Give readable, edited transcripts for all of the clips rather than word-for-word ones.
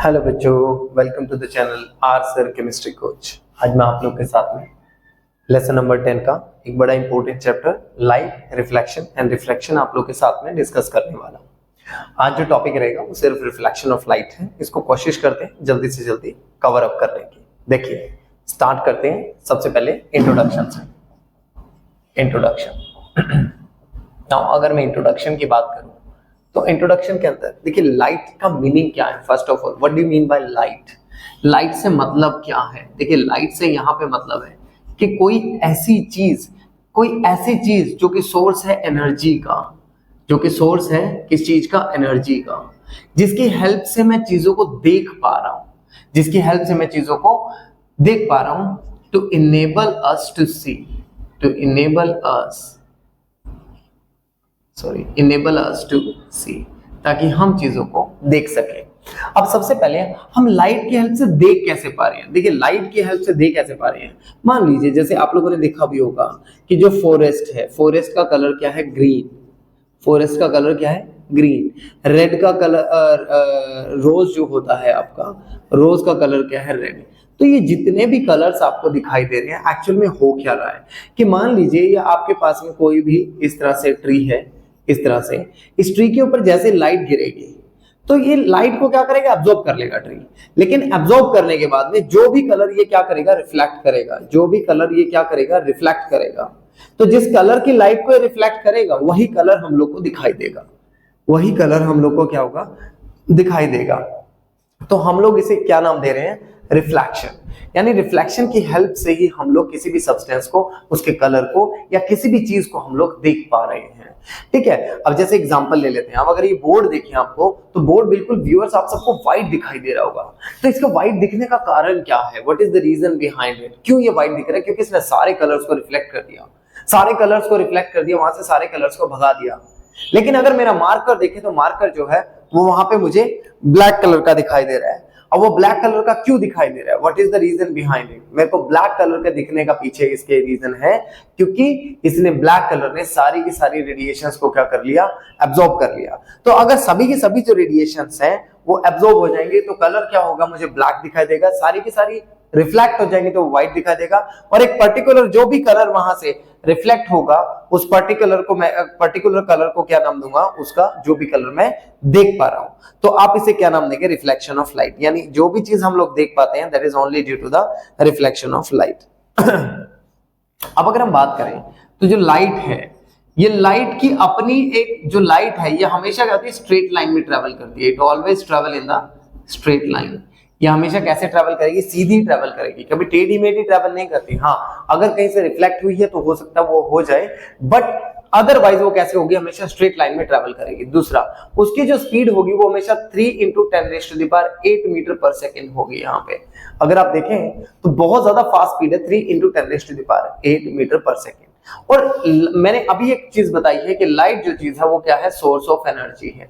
Hello बच्चों, welcome to the channel R sir chemistry coach. आज मैं आप लोग के साथ में लेसन नंबर 10 का एक बड़ा important chapter light, reflection and reflection आप लोग के साथ में डिस्कस करने वाला हूँ। आज जो टॉपिक रहेगा वो सिर्फ रिफ्लेक्शन ऑफ लाइट है। इसको कोशिश करते हैं जल्दी से जल्दी कवर अप करने की। देखिए, स्टार्ट करते हैं सबसे पहले इंट्रोडक्शन से। इंट्रोडक्शन नाउ अगर मैं इंट्रोडक्शन की बात करूं तो इंट्रोडक्शन के अंदर देखिए लाइट का मीनिंग क्या है। First of all, what do you mean by light? Light से मतलब क्या है? देखिए, लाइट से यहाँ पे मतलब है कि कोई ऐसी चीज जो कि सोर्स है एनर्जी का, जो कि सोर्स है किस चीज का? एनर्जी का, जिसकी हेल्प से मैं चीजों को देख पा रहा हूं, जिसकी हेल्प से मैं चीजों को देख पा रहा हूं। To enable us to see, to enable us to see, ताकि हम चीजों को देख सके। अब सबसे पहले हम लाइट की हेल्प से देख कैसे पा रहे हैं? देखिए, लाइट की हेल्प से देख कैसे पा रहे हैं? मान लीजिए जैसे आप लोगों ने देखा भी होगा कि जो फॉरेस्ट है, फॉरेस्ट का कलर क्या है? ग्रीन। फॉरेस्ट का कलर क्या है? ग्रीन। रेड का कलर, रोज जो होता है आपका, रोज का कलर क्या है? रेड। तो ये जितने भी कलर्स आपको दिखाई दे रहे हैं, एक्चुअल में हो क्या रहा है कि मान लीजिए ये आपके पास में कोई भी इस तरह से ट्री है, इस तरह से इस ट्री के ऊपर जैसे लाइट गिरेगी तो ये लाइट को क्या करेगा? एब्जॉर्ब कर लेगा ट्री। लेकिन एब्जॉर्ब करने के बाद में जो भी कलर ये क्या करेगा? रिफ्लेक्ट करेगा। जो भी कलर ये क्या करेगा? रिफ्लेक्ट करेगा। तो जिस कलर की लाइट को रिफ्लेक्ट करेगा वही कलर हम लोग को दिखाई देगा, वही कलर हम लोग को क्या होगा? दिखाई देगा। तो हम लोग इसे क्या नाम दे रहे हैं? रिफ्लेक्शन। यानी रिफ्लेक्शन की हेल्प से ही हम लोग किसी भी सब्सटेंस को, उसके कलर को या किसी भी चीज को हम लोग देख पा रहे हैं। ठीक है, अब जैसे एग्जांपल ले लेते हैं। अब अगर ये बोर्ड देखें आपको, तो बोर्ड बिल्कुल व्यूअर्स आप सबको व्हाइट दिखाई दे रहा होगा। तो इसका व्हाइट दिखने का कारण क्या है? What is the reason behind it? क्यों ये व्हाइट दिख रहा है? क्योंकि इसने सारे कलर्स को रिफ्लेक्ट कर दिया, सारे कलर्स को रिफ्लेक्ट कर दिया, वहां से सारे कलर्स को भगा दिया। लेकिन अगर मेरा मार्कर देखें तो मार्कर जो है वो वहां पे मुझे ब्लैक कलर का दिखाई दे रहा है। अब वो ब्लैक कलर का क्यों दिखाई दे रहा है? What is the reason behind it? मेरे को ब्लैक कलर के दिखने का पीछे इसके रीजन है क्योंकि इसने, ब्लैक कलर ने सारी की सारी रेडिएशंस को क्या कर लिया? एब्जॉर्ब कर लिया। तो अगर सभी की सभी जो रेडिएशंस हैं वो एब्जॉर्ब हो जाएंगे तो कलर क्या होगा? मुझे ब्लैक दिखाई देगा। सारी की सारी रिफ्लेक्ट हो जाएंगे तो व्हाइट दिखाई देगा। और एक पर्टिकुलर जो भी कलर वहां से रिफ्लेक्ट होगा उस पर्टिकुलर कलर को क्या नाम दूंगा? उसका जो भी कलर मैं देख पा रहा हूं। तो आप इसे क्या नाम देंगे? Reflection of light. यानी जो भी चीज हम लोग देख पाते हैं that is only due to the reflection of light. अब अगर हम बात करें तो जो लाइट है, ये लाइट की अपनी एक जो लाइट है ये हमेशा क्या होती है? स्ट्रेट लाइन में ट्रेवल करती है। It always travel in the straight line. ये हमेशा कैसे ट्रेवल करेगी? सीधी ट्रेवल करेगी, कभी टेढ़ी मेढ़ी ट्रेवल नहीं करती। हाँ, अगर कहीं से रिफ्लेक्ट हुई है तो हो सकता है वो हो जाए, बट अदरवाइज वो कैसे होगी? हमेशा स्ट्रेट लाइन में ट्रेवल करेगी। दूसरा, उसकी जो स्पीड होगी वो हमेशा 3 × 10⁸ मीटर पर सेकेंड होगी। यहाँ पे अगर आप देखें तो बहुत ज्यादा फास्ट स्पीड है, 3 × 10⁸ मीटर पर सेकेंड। और मैंने अभी एक चीज बताई है कि लाइट जो चीज है वो क्या है? सोर्स ऑफ एनर्जी है।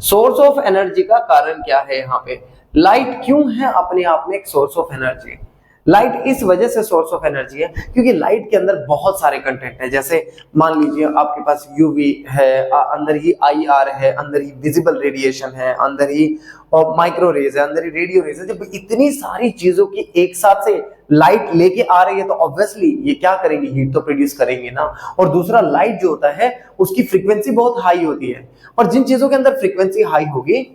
सोर्स ऑफ एनर्जी का कारण क्या है? यहाँ पे लाइट क्यों है अपने आप में एक सोर्स ऑफ एनर्जी? लाइट इस वजह से सोर्स ऑफ एनर्जी है क्योंकि लाइट के अंदर बहुत सारे कंटेंट है। जैसे मान लीजिए आपके पास यूवी है, अंदर ही आईआर है, अंदर ही विजिबल रेडिएशन है, अंदर ही माइक्रो रेज है, अंदर ही रेडियो रेज है। जब इतनी सारी चीजों की एक साथ से लाइट लेके आ रही है तो ऑब्वियसली ये क्या करेंगे? हीट तो प्रोड्यूस करेंगे ना। और दूसरा, लाइट जो होता है उसकी फ्रीक्वेंसी बहुत हाई होती है, और जिन चीजों के अंदर फ्रीक्वेंसी हाई होगी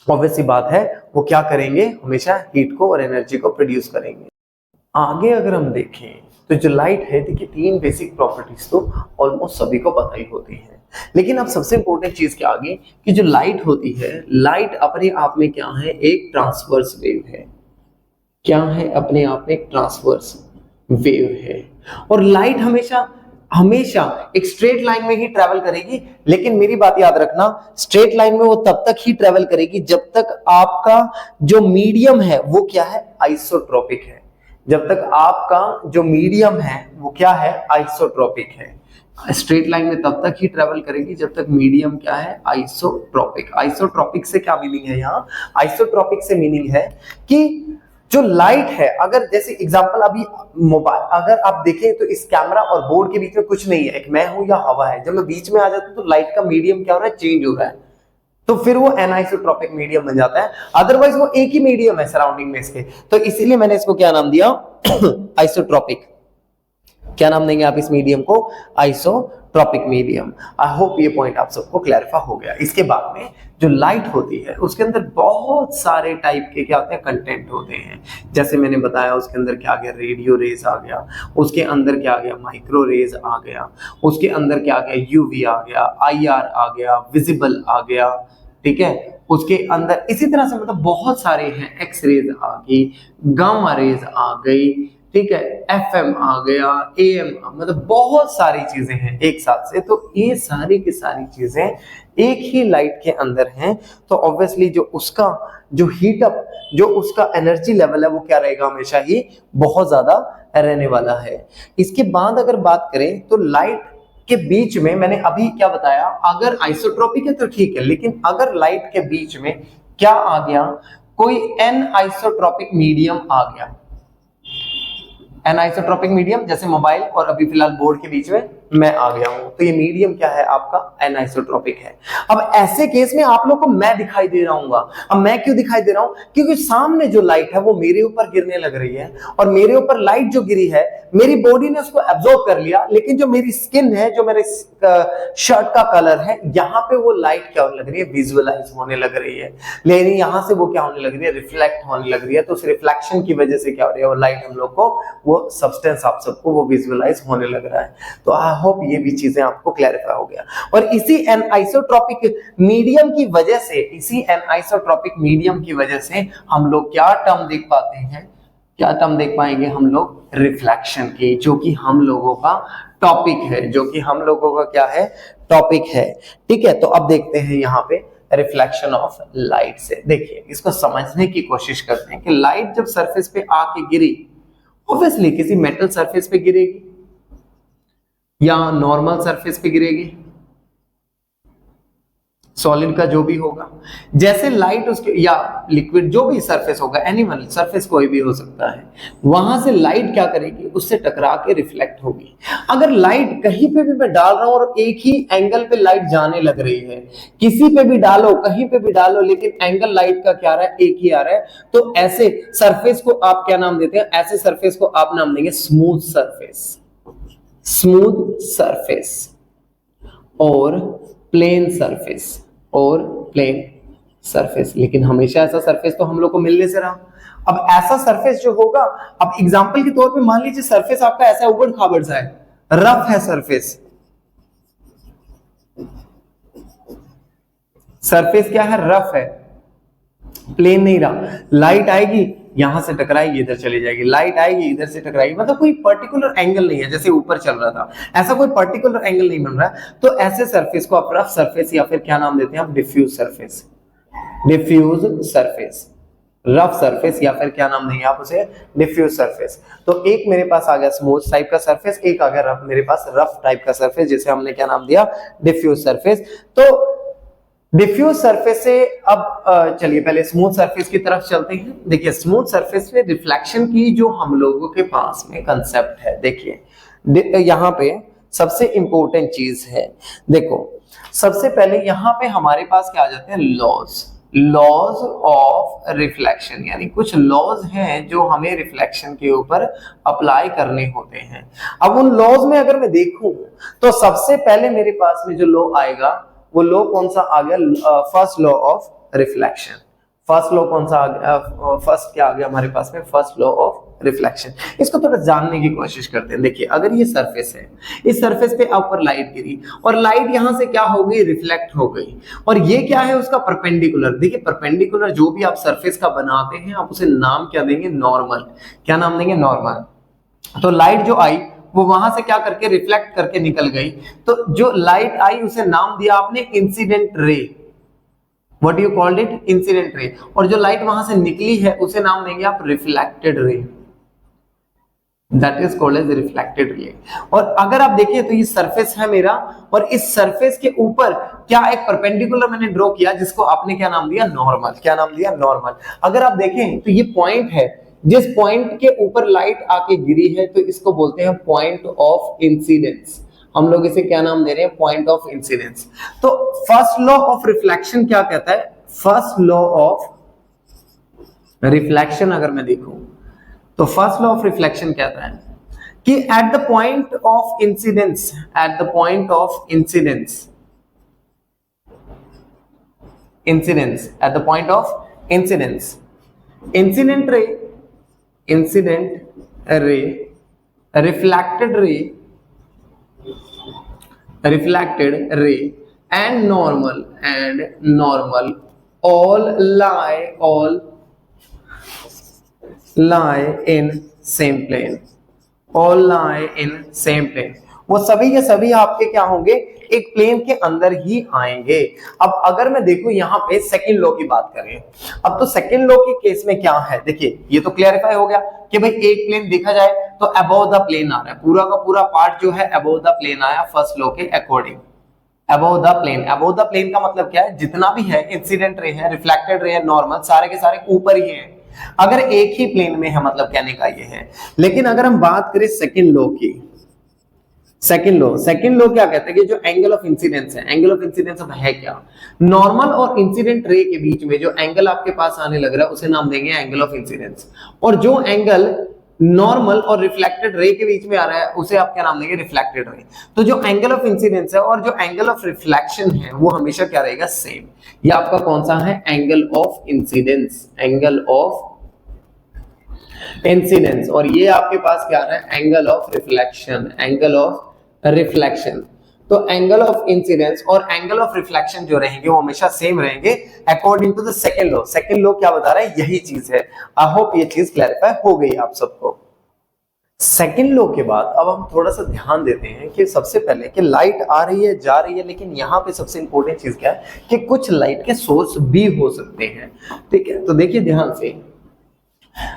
ऑब्वियस सी बात है वो क्या करेंगे? हमेशा हीट को और एनर्जी को प्रोड्यूस करेंगे। आगे अगर हम देखें तो जो लाइट है, देखिए 3 बेसिक प्रॉपर्टीज तो ऑलमोस्ट सभी को पता ही होती है। लेकिन अब सबसे इंपॉर्टेंट चीज क्या आगे कि जो लाइट होती है, लाइट अपने आप में क्या है? एक ट्रांसवर्स वेव है। क्या है? अपने आप में एक ट्रांसवर्स वेव है। और लाइट हमेशा एक स्ट्रेट लाइन में ही ट्रेवल करेगी। लेकिन मेरी बात याद रखना, स्ट्रेट लाइन में वो तब तक ही ट्रेवल करेगी जब तक आपका जो मीडियम है वो क्या है? आइसोट्रोपिक है। जब तक आपका जो मीडियम है वो क्या है? आइसोट्रोपिक है। स्ट्रेट लाइन में तब तक ही ट्रेवल करेगी जब तक मीडियम क्या है? आइसोट्रोपिक। आइसोट्रोपिक से क्या मीनिंग है? यहाँ आइसोट्रोपिक से मीनिंग है कि जो लाइट है, अगर जैसे एग्जांपल अभी मोबाइल अगर आप देखें तो इस कैमरा और बोर्ड के बीच में कुछ नहीं है, एक मैं हूं या हवा है। जब मैं बीच में आ जाता हूं तो लाइट का मीडियम क्या हो रहा है? चेंज हो रहा है। तो फिर वो एनाइसोट्रॉपिक मीडियम बन जाता है, अदरवाइज वो एक ही मीडियम है सराउंडिंग में इसके, तो इसीलिए मैंने इसको क्या नाम दिया आइसोट्रॉपिक। क्या नाम देंगे आप इस मीडियम को? Isotropic medium. आई होप ये पॉइंट आप सबको क्लैरिफाई हो गया। इसके बाद में जो लाइट होती है उसके अंदर बहुत सारे टाइप के क्या होते हैं, कंटेंट होते हैं। जैसे मैंने बताया उसके अंदर क्या आ गया, रेडियो रेज आ गया, उसके अंदर क्या आ गया, माइक्रो रेज आ गया, उसके अंदर क्या आ गया, यूवी आ गया, आईआर आ गया, विजिबल आ गया, ठीक है। उसके अंदर इसी तरह से मतलब बहुत सारे हैं, एक्स रेज आ गई, गामा रेज आ गई, ठीक है, एफएम आ गया, एएम, मतलब बहुत सारी चीजें हैं एक साथ से। तो ये सारी की सारी चीजें एक ही लाइट के अंदर हैं, तो ऑब्वियसली जो उसका जो हीट अप, जो उसका एनर्जी लेवल है वो क्या रहेगा, हमेशा ही बहुत ज्यादा रहने वाला है। इसके बाद अगर बात करें तो लाइट के बीच में मैंने अभी क्या बताया, अगर आइसोट्रोपिक है तो ठीक है, लेकिन अगर लाइट के बीच में क्या आ गया, कोई एन आइसोट्रोपिक मीडियम आ गया, एनाइसोट्रॉपिक मीडियम, जैसे मोबाइल और अभी फिलहाल बोर्ड के बीच में मैं आ गया हूं, तो ये मीडियम क्या है आपका, एनाइसोट्रॉपिक है। अब ऐसे केस में आप लोग को मैं दिखाई दे रहा हूँ। अब मैं क्यों दिखाई दे रहा हूं, क्योंकि सामने जो लाइट है वो मेरे ऊपर गिरने लग रही है, और मेरे ऊपर लाइट जो गिरी है मेरी बॉडी ने उसको एब्जॉर्ब कर लिया, लेकिन जो मेरी स्किन है, जो मेरे शर्ट का कलर है, यहाँ पे वो लाइट क्या होने लग रही है, विजुअलाइज होने लग रही है, लेकिन यहाँ से वो क्या होने लग रही है, रिफ्लेक्ट होने लग रही है। तो उस रिफ्लेक्शन की वजह से क्या हो रही है, वो लाइट हम लोग को, वो सब्सटेंस आप सबको वो विजुअलाइज होने लग रहा है। तो आई होप ये भी चीजें आपको क्लैरिफाई हो गया। और इसी एनाइसोट्रॉपिक मीडियम की वजह से, इसी एनाइसोट्रॉपिक मीडियम की वजह से हम लोग क्या टर्म देख पाते हैं, क्या टर्म देख पाएंगे हम लोग, रिफ्लेक्शन की, जो कि हम लोगों का टॉपिक है, जो कि हम लोगों का क्या है, टॉपिक है, ठीक है। तो अब देखते हैं यहाँ पे रिफ्लेक्शन ऑफ लाइट से। देखिए इसको समझने की कोशिश करते हैं कि लाइट जब सरफेस पे आके गिरी, ऑब्वियसली किसी मेटल सरफेस पे गिरेगी या नॉर्मल सरफेस पे गिरेगी, सॉलिड का जो भी होगा, जैसे लाइट उसके या लिक्विड जो भी सरफेस होगा, एनिमल सरफेस कोई भी हो सकता है, वहां से लाइट क्या करेगी, उससे टकरा के रिफ्लेक्ट होगी। अगर लाइट कहीं पे भी मैं डाल रहा हूं और एक ही एंगल पे लाइट जाने लग रही है, किसी पे भी डालो, कहीं पे भी डालो, लेकिन एंगल लाइट का क्या आ रहा है, एक ही आ रहा है, तो ऐसे सरफेस को आप क्या नाम देते हैं, ऐसे सरफेस को आप नाम देंगे स्मूथ सरफेस, स्मूथ सरफेस और प्लेन सरफेस, और प्लेन सरफेस। लेकिन हमेशा ऐसा सरफेस तो हम लोग को मिलने से रहा। अब ऐसा सरफेस जो होगा, अब एग्जांपल के तौर पे मान लीजिए सरफेस आपका ऐसा उबड़ खाबड़ सा है, रफ है सरफेस, सरफेस क्या है, रफ है, प्लेन नहीं रहा। लाइट आएगी यहां से टकराएगी, इधर चली जाएगी, लाइट आएगी इधर से टकराएगी, मतलब कोई पर्टिकुलर एंगल नहीं है, जैसे ऊपर चल रहा था ऐसा कोई पर्टिकुलर एंगल नहीं बन रहा है। तो ऐसे सरफेस को आप रफ सरफेस या फिर क्या नाम देते हैं आप, diffuse surface, diffuse surface, rough surface या फिर क्या नाम देंगे आप उसे, डिफ्यूज सरफेस। तो एक मेरे पास आ गया स्मूथ टाइप का सरफेस, एक आ गया रफ, मेरे पास रफ टाइप का सरफेस, जिसे हमने क्या नाम दिया, डिफ्यूज सरफेस। तो डिफ्यूज सरफेस से अब चलिए पहले स्मूथ सरफेस की तरफ चलते हैं। देखिए स्मूथ सरफेस पे रिफ्लेक्शन की जो हम लोगों के पास में कंसेप्ट है, देखिए यहाँ पे सबसे इंपॉर्टेंट चीज है, देखो सबसे पहले यहाँ पे हमारे पास क्या आ जाते हैं, लॉज, लॉज ऑफ रिफ्लेक्शन, यानी कुछ लॉज हैं जो हमें रिफ्लेक्शन के ऊपर अप्लाई करने होते हैं। अब उन लॉज में अगर मैं देखूं तो सबसे पहले मेरे पास में जो लॉ आएगा वो लॉ कौन सा आ गया, first law of reflection. First law कौन सा आ गया, फर्स्ट क्या आ गया हमारे पास में, फर्स्ट लॉ ऑफ रिफ्लेक्शन। इसको थोड़ा जानने की कोशिश करते हैं। देखिए अगर ये सरफेस है, इस सरफेस पे ऊपर लाइट गिरी और लाइट यहां से क्या हो गई, रिफ्लेक्ट हो गई, और ये क्या है उसका परपेंडिकुलर। देखिए परपेंडिकुलर जो भी आप सरफेस का बनाते हैं आप उसे नाम क्या देंगे, नॉर्मल। क्या नाम देंगे, नॉर्मल। तो लाइट जो आई वो वहां से क्या करके रिफ्लेक्ट करके निकल गई, तो जो लाइट आई उसे नाम दिया आपने incident ray, what you called it, incident ray. और जो लाइट वहां से निकली है उसे नाम देंगे आप reflected ray, that is called as reflected ray. और अगर आप देखिए तो ये सरफेस है मेरा, और इस सरफेस के ऊपर क्या एक परपेंडिकुलर मैंने ड्रॉ किया जिसको आपने क्या नाम दिया, नॉर्मल। क्या नाम दिया, नॉर्मल। अगर आप देखें तो ये पॉइंट है, जिस पॉइंट के ऊपर लाइट आके गिरी है तो इसको बोलते हैं पॉइंट ऑफ इंसिडेंस। हम लोग इसे क्या नाम दे रहे हैं, पॉइंट ऑफ इंसिडेंस। तो फर्स्ट लॉ ऑफ रिफ्लेक्शन क्या कहता है, फर्स्ट लॉ ऑफ रिफ्लेक्शन अगर मैं देखूं तो फर्स्ट लॉ ऑफ रिफ्लेक्शन कहता है कि at the point of incidence, at the point of incidence, incidence at the point of incidence, incident ray, incident ray, reflected ray, reflected ray and normal all lie in same plane, all lie in same plane। वो सभी के सभी आपके क्या होंगे, एक plane के अंदर ही आएंगे। अब अगर मैं देखूं यहाँ पे सेकंड लॉ की बात करें, अब तो सेकंड लॉ के केस में क्या है, देखिए ये तो क्लैरिफाई हो गया कि भाई एक प्लेन देखा जाए तो अबव द प्लेन आ रहा है, पूरा का पूरा पार्ट जो है अबव द प्लेन आया फर्स्ट लॉ के according. Above the plane, above the plane का मतलब क्या है, जितना भी है इंसिडेंट रे है, रिफ्लेक्टेड रे है, नॉर्मल, सारे के सारे ऊपर ही है, अगर एक ही प्लेन में है, मतलब कहने का ये है। लेकिन अगर हम बात करें सेकंड लॉ की, सेकंड लॉ क्या कहते हैं कि जो एंगल ऑफ इंसिडेंस है, एंगल ऑफ इंसिडेंस अब है क्या, नॉर्मल और इंसिडेंट रे के बीच में जो एंगल आपके पास आने लग रहा है उसे नाम देंगे एंगल ऑफ इंसिडेंस, और जो एंगल नॉर्मल और रिफ्लेक्टेड रे के बीच में आ रहा है उसे आप क्या नाम देंगे, रिफ्लेक्टेड रे। तो जो एंगल ऑफ इंसिडेंस है और जो एंगल ऑफ रिफ्लेक्शन है वो हमेशा क्या रहेगा, सेम। ये आपका कौन सा है, angle of incidence, angle of incidence, और ये आपके पास क्या आ रहा है, angle of reflection, angle of reflection. तो एंगल ऑफ इंसिडेंस और एंगल ऑफ रिफ्लेक्शन जो रहेंगे वो हमेशा सेम रहेंगे according to the second law. Second law क्या बता रहा है, यही चीज है। आई होप ये चीज क्लैरिफाई हो गई आप सबको। सेकंड लॉ के बाद अब हम थोड़ा सा ध्यान देते हैं कि सबसे पहले कि लाइट आ रही है जा रही है, लेकिन यहाँ पे सबसे इंपॉर्टेंट चीज क्या है कि कुछ लाइट के सोर्स भी हो सकते हैं, ठीक है। तो देखिए ध्यान से,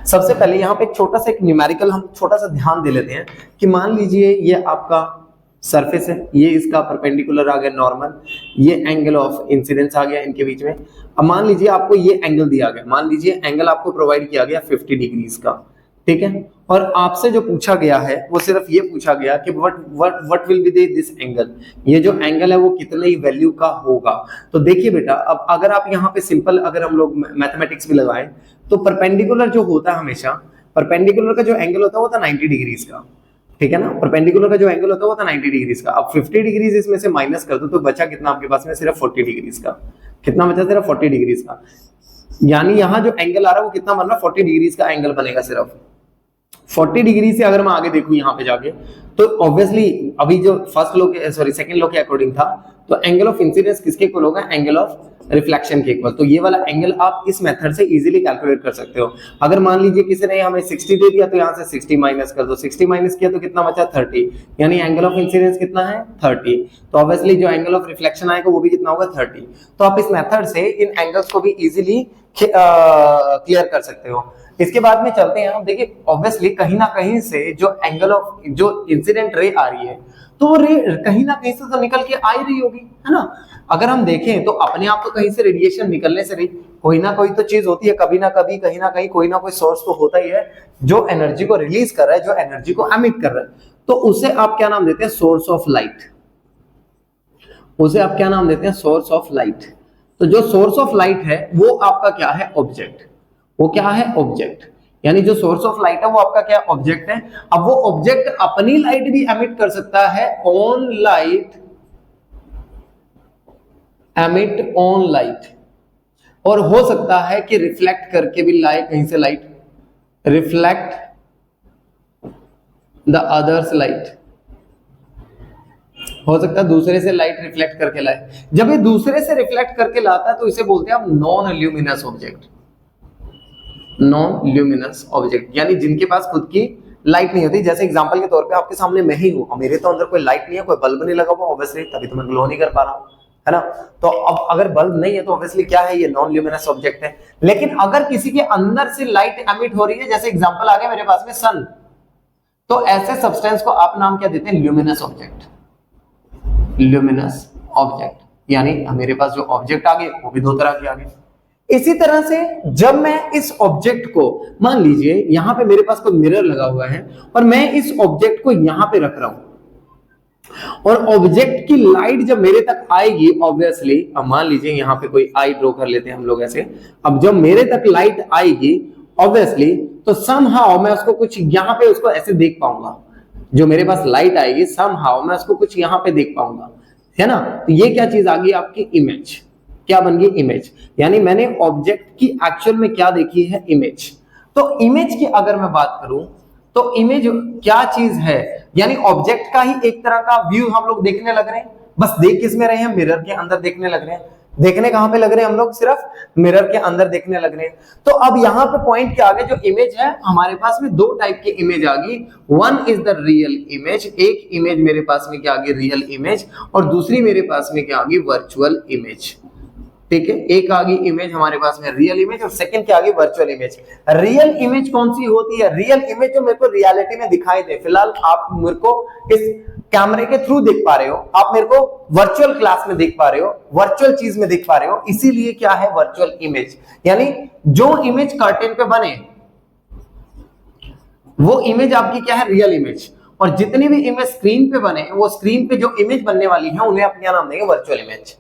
सबसे पहले यहाँ पे छोटा सा एक न्यूमेरिकल हम छोटा सा ध्यान दे लेते हैं कि मान लीजिए ये आपका सरफेस है, ये इसका परपेंडिकुलर आ गया नॉर्मल, ये एंगल ऑफ इंसिडेंस आ गया इनके बीच में। अब मान लीजिए आपको ये एंगल दिया गया, मान लीजिए एंगल आपको प्रोवाइड किया गया 50 डिग्रीज का, ठीक है, और आपसे जो पूछा गया है वो सिर्फ ये पूछा गया कि what will be this angle, ये जो एंगल है वो कितने वैल्यू का होगा। तो देखिए बेटा, अब अगर आप यहाँ पे सिंपल अगर हम लोग मैथमेटिक्स भी लगाएं तो परपेंडिकुलर जो होता है हमेशा, परपेंडिकुलर का जो एंगल होता है वो था 90 डिग्रीज का, ठीक है ना, परपेंडिकुलर का जो एंगल होता है वो था 90 डिग्रीज का। अब 50 डिग्रीज इसमें से माइनस कर दो तो बचा कितना आपके पास में, सिर्फ 40 डिग्रीज का। कितना बचा, सिर्फ 40 डिग्रीज का, यानी यहाँ जो एंगल आ रहा है वो कितना बन रहा है, 40 डिग्रीज का एंगल बनेगा सिर्फ। 40 डिग्री से अगर मैं आगे देखूं यहाँ पे जाके तो ऑब्वियसली अभी जो फर्स्ट लॉ के सॉरी सेकंड लॉ के अकॉर्डिंग था तो एंगल ऑफ इंसिडेंस किसके इक्वल होगा, एंगल ऑफ रिफ्लेक्शन के इक्वल। तो ये वाला एंगल आप इस मेथड से इजीली कैलकुलेट कर सकते हो। अगर मान लीजिए किसी ने हमें 60 दे दिया तो यहाँ से 60 माइनस कर दो, 60 माइनस किया तो कितना बचा 30, यानी एंगल ऑफ इंसिडेंस कितना है 30। तो ऑब्वियसली जो एंगल ऑफ रिफ्लेक्शन आएगा वो भी कितना होगा 30। तो आप इस मेथड से इन एंगल्स को भी इजीली क्लियर कर सकते हो। इसके बाद में चलते हैं हम, देखिए ऑब्वियसली कहीं ना कहीं से जो एंगल ऑफ जो इंसिडेंट रे आ रही है तो वो रे कहीं ना कहीं से तो निकल के आ ही रही होगी, है ना। अगर हम देखें तो अपने आप तो कहीं से रेडिएशन निकलने से नहीं, कोई ना कोई तो चीज होती है, कभी ना कभी कहीं ना कहीं कोई ना कोई सोर्स तो होता ही है जो एनर्जी को रिलीज कर रहा है, जो एनर्जी को एमिट कर रहा है। तो उसे आप क्या नाम देते हैं, सोर्स ऑफ लाइट। उसे आप क्या नाम देते हैं, सोर्स ऑफ लाइट। तो जो सोर्स ऑफ लाइट है वो आपका क्या है, ऑब्जेक्ट। वो क्या है, ऑब्जेक्ट, यानी जो सोर्स ऑफ लाइट है वो आपका क्या ऑब्जेक्ट है। अब वो ऑब्जेक्ट अपनी लाइट भी एमिट कर सकता है, on light, emit on light, और हो सकता है कि रिफ्लेक्ट करके भी लाए कहीं से light, reflect the others light, हो सकता है दूसरे से लाइट रिफ्लेक्ट करके लाए। जब ये दूसरे से रिफ्लेक्ट करके लाता है तो इसे बोलते हैं हम non luminous object, non luminous object, यानी जिनके पास खुद की लाइट नहीं होती। जैसे एग्जांपल के तौर पे आपके सामने मैं ही हूं, मेरे तो अंदर कोई लाइट नहीं है, कोई बल्ब नहीं लगा हुआ ऑब्वियसली, तभी तो मैं ग्लो नहीं कर पा रहा हूं, है ना। तो अब अगर बल्ब नहीं है तो ऑब्वियसली क्या है, ये नॉन ल्यूमिनस ऑब्जेक्ट है। लेकिन अगर किसी के अंदर से लाइट एमिट हो रही है, जैसे एग्जांपल आ गया मेरे पास में सन, तो ऐसे सब्सटेंस को आप नाम क्या देते हैं, ल्यूमिनस ऑब्जेक्ट, ल्यूमिनस ऑब्जेक्ट। यानी मेरे पास जो ऑब्जेक्ट आ गए वो भी दो तरह के आ गए। इसी तरह से जब मैं इस ऑब्जेक्ट को, मान लीजिए यहां पे मेरे पास कोई मिरर लगा हुआ है और मैं इस ऑब्जेक्ट को यहां पे रख रहा हूं, और ऑब्जेक्ट की लाइट जब मेरे तक आएगी, ऑब्वियसली अब मान लीजिए यहाँ पे कोई आई ड्रॉ कर लेते हैं हम लोग ऐसे, अब जब मेरे तक लाइट आएगी ऑब्वियसली, तो समहाउ मैं उसको कुछ यहाँ पे उसको ऐसे देख पाऊंगा, जो मेरे पास लाइट आएगी समहाउ मैं उसको कुछ यहाँ पे देख पाऊंगा, है ना। तो ये क्या चीज आ गई आपकी इमेज, क्या बन गई इमेज, यानी मैंने ऑब्जेक्ट की एक्चुअल में क्या देखी है, इमेज। तो इमेज की अगर मैं बात करूं तो इमेज क्या चीज है, यानी ऑब्जेक्ट का ही एक तरह का व्यू हम लोग देखने लग रहे हैं, बस देख किस में रहे हैं, मिरर के अंदर देखने लग रहे हैं। देखने कहां पे लग रहे हैं हम लोग, सिर्फ मिरर के अंदर देखने लग रहे हैं। तो अब यहाँ पे पॉइंट क्या आ गया, जो इमेज है हमारे पास में दो टाइप की इमेज आ गई, one is the real image, एक इमेज मेरे पास में क्या आ गई रियल इमेज, और दूसरी मेरे पास में क्या आ गई वर्चुअल इमेज। ठीक है, एक आ गई इमेज हमारे पास में रियल इमेज, और सेकंड क्या आ गई वर्चुअल इमेज। रियल इमेज कौन सी होती है, रियल इमेज जो मेरे को रियलिटी में दिखाई दे, फिलहाल आप मेरे को इस कैमरे के थ्रू देख पा रहे हो, आप मेरे को वर्चुअल क्लास में देख पा रहे हो, वर्चुअल चीज में देख पा रहे हो, इसीलिए क्या है वर्चुअल इमेज। यानी जो इमेज कर्टेन पे बने वो इमेज आपकी क्या है, रियल इमेज, और जितनी भी इमेज स्क्रीन पे बने वो स्क्रीन पे जो इमेज बनने वाली है उन्हें अपने नाम देंगे वर्चुअल इमेज।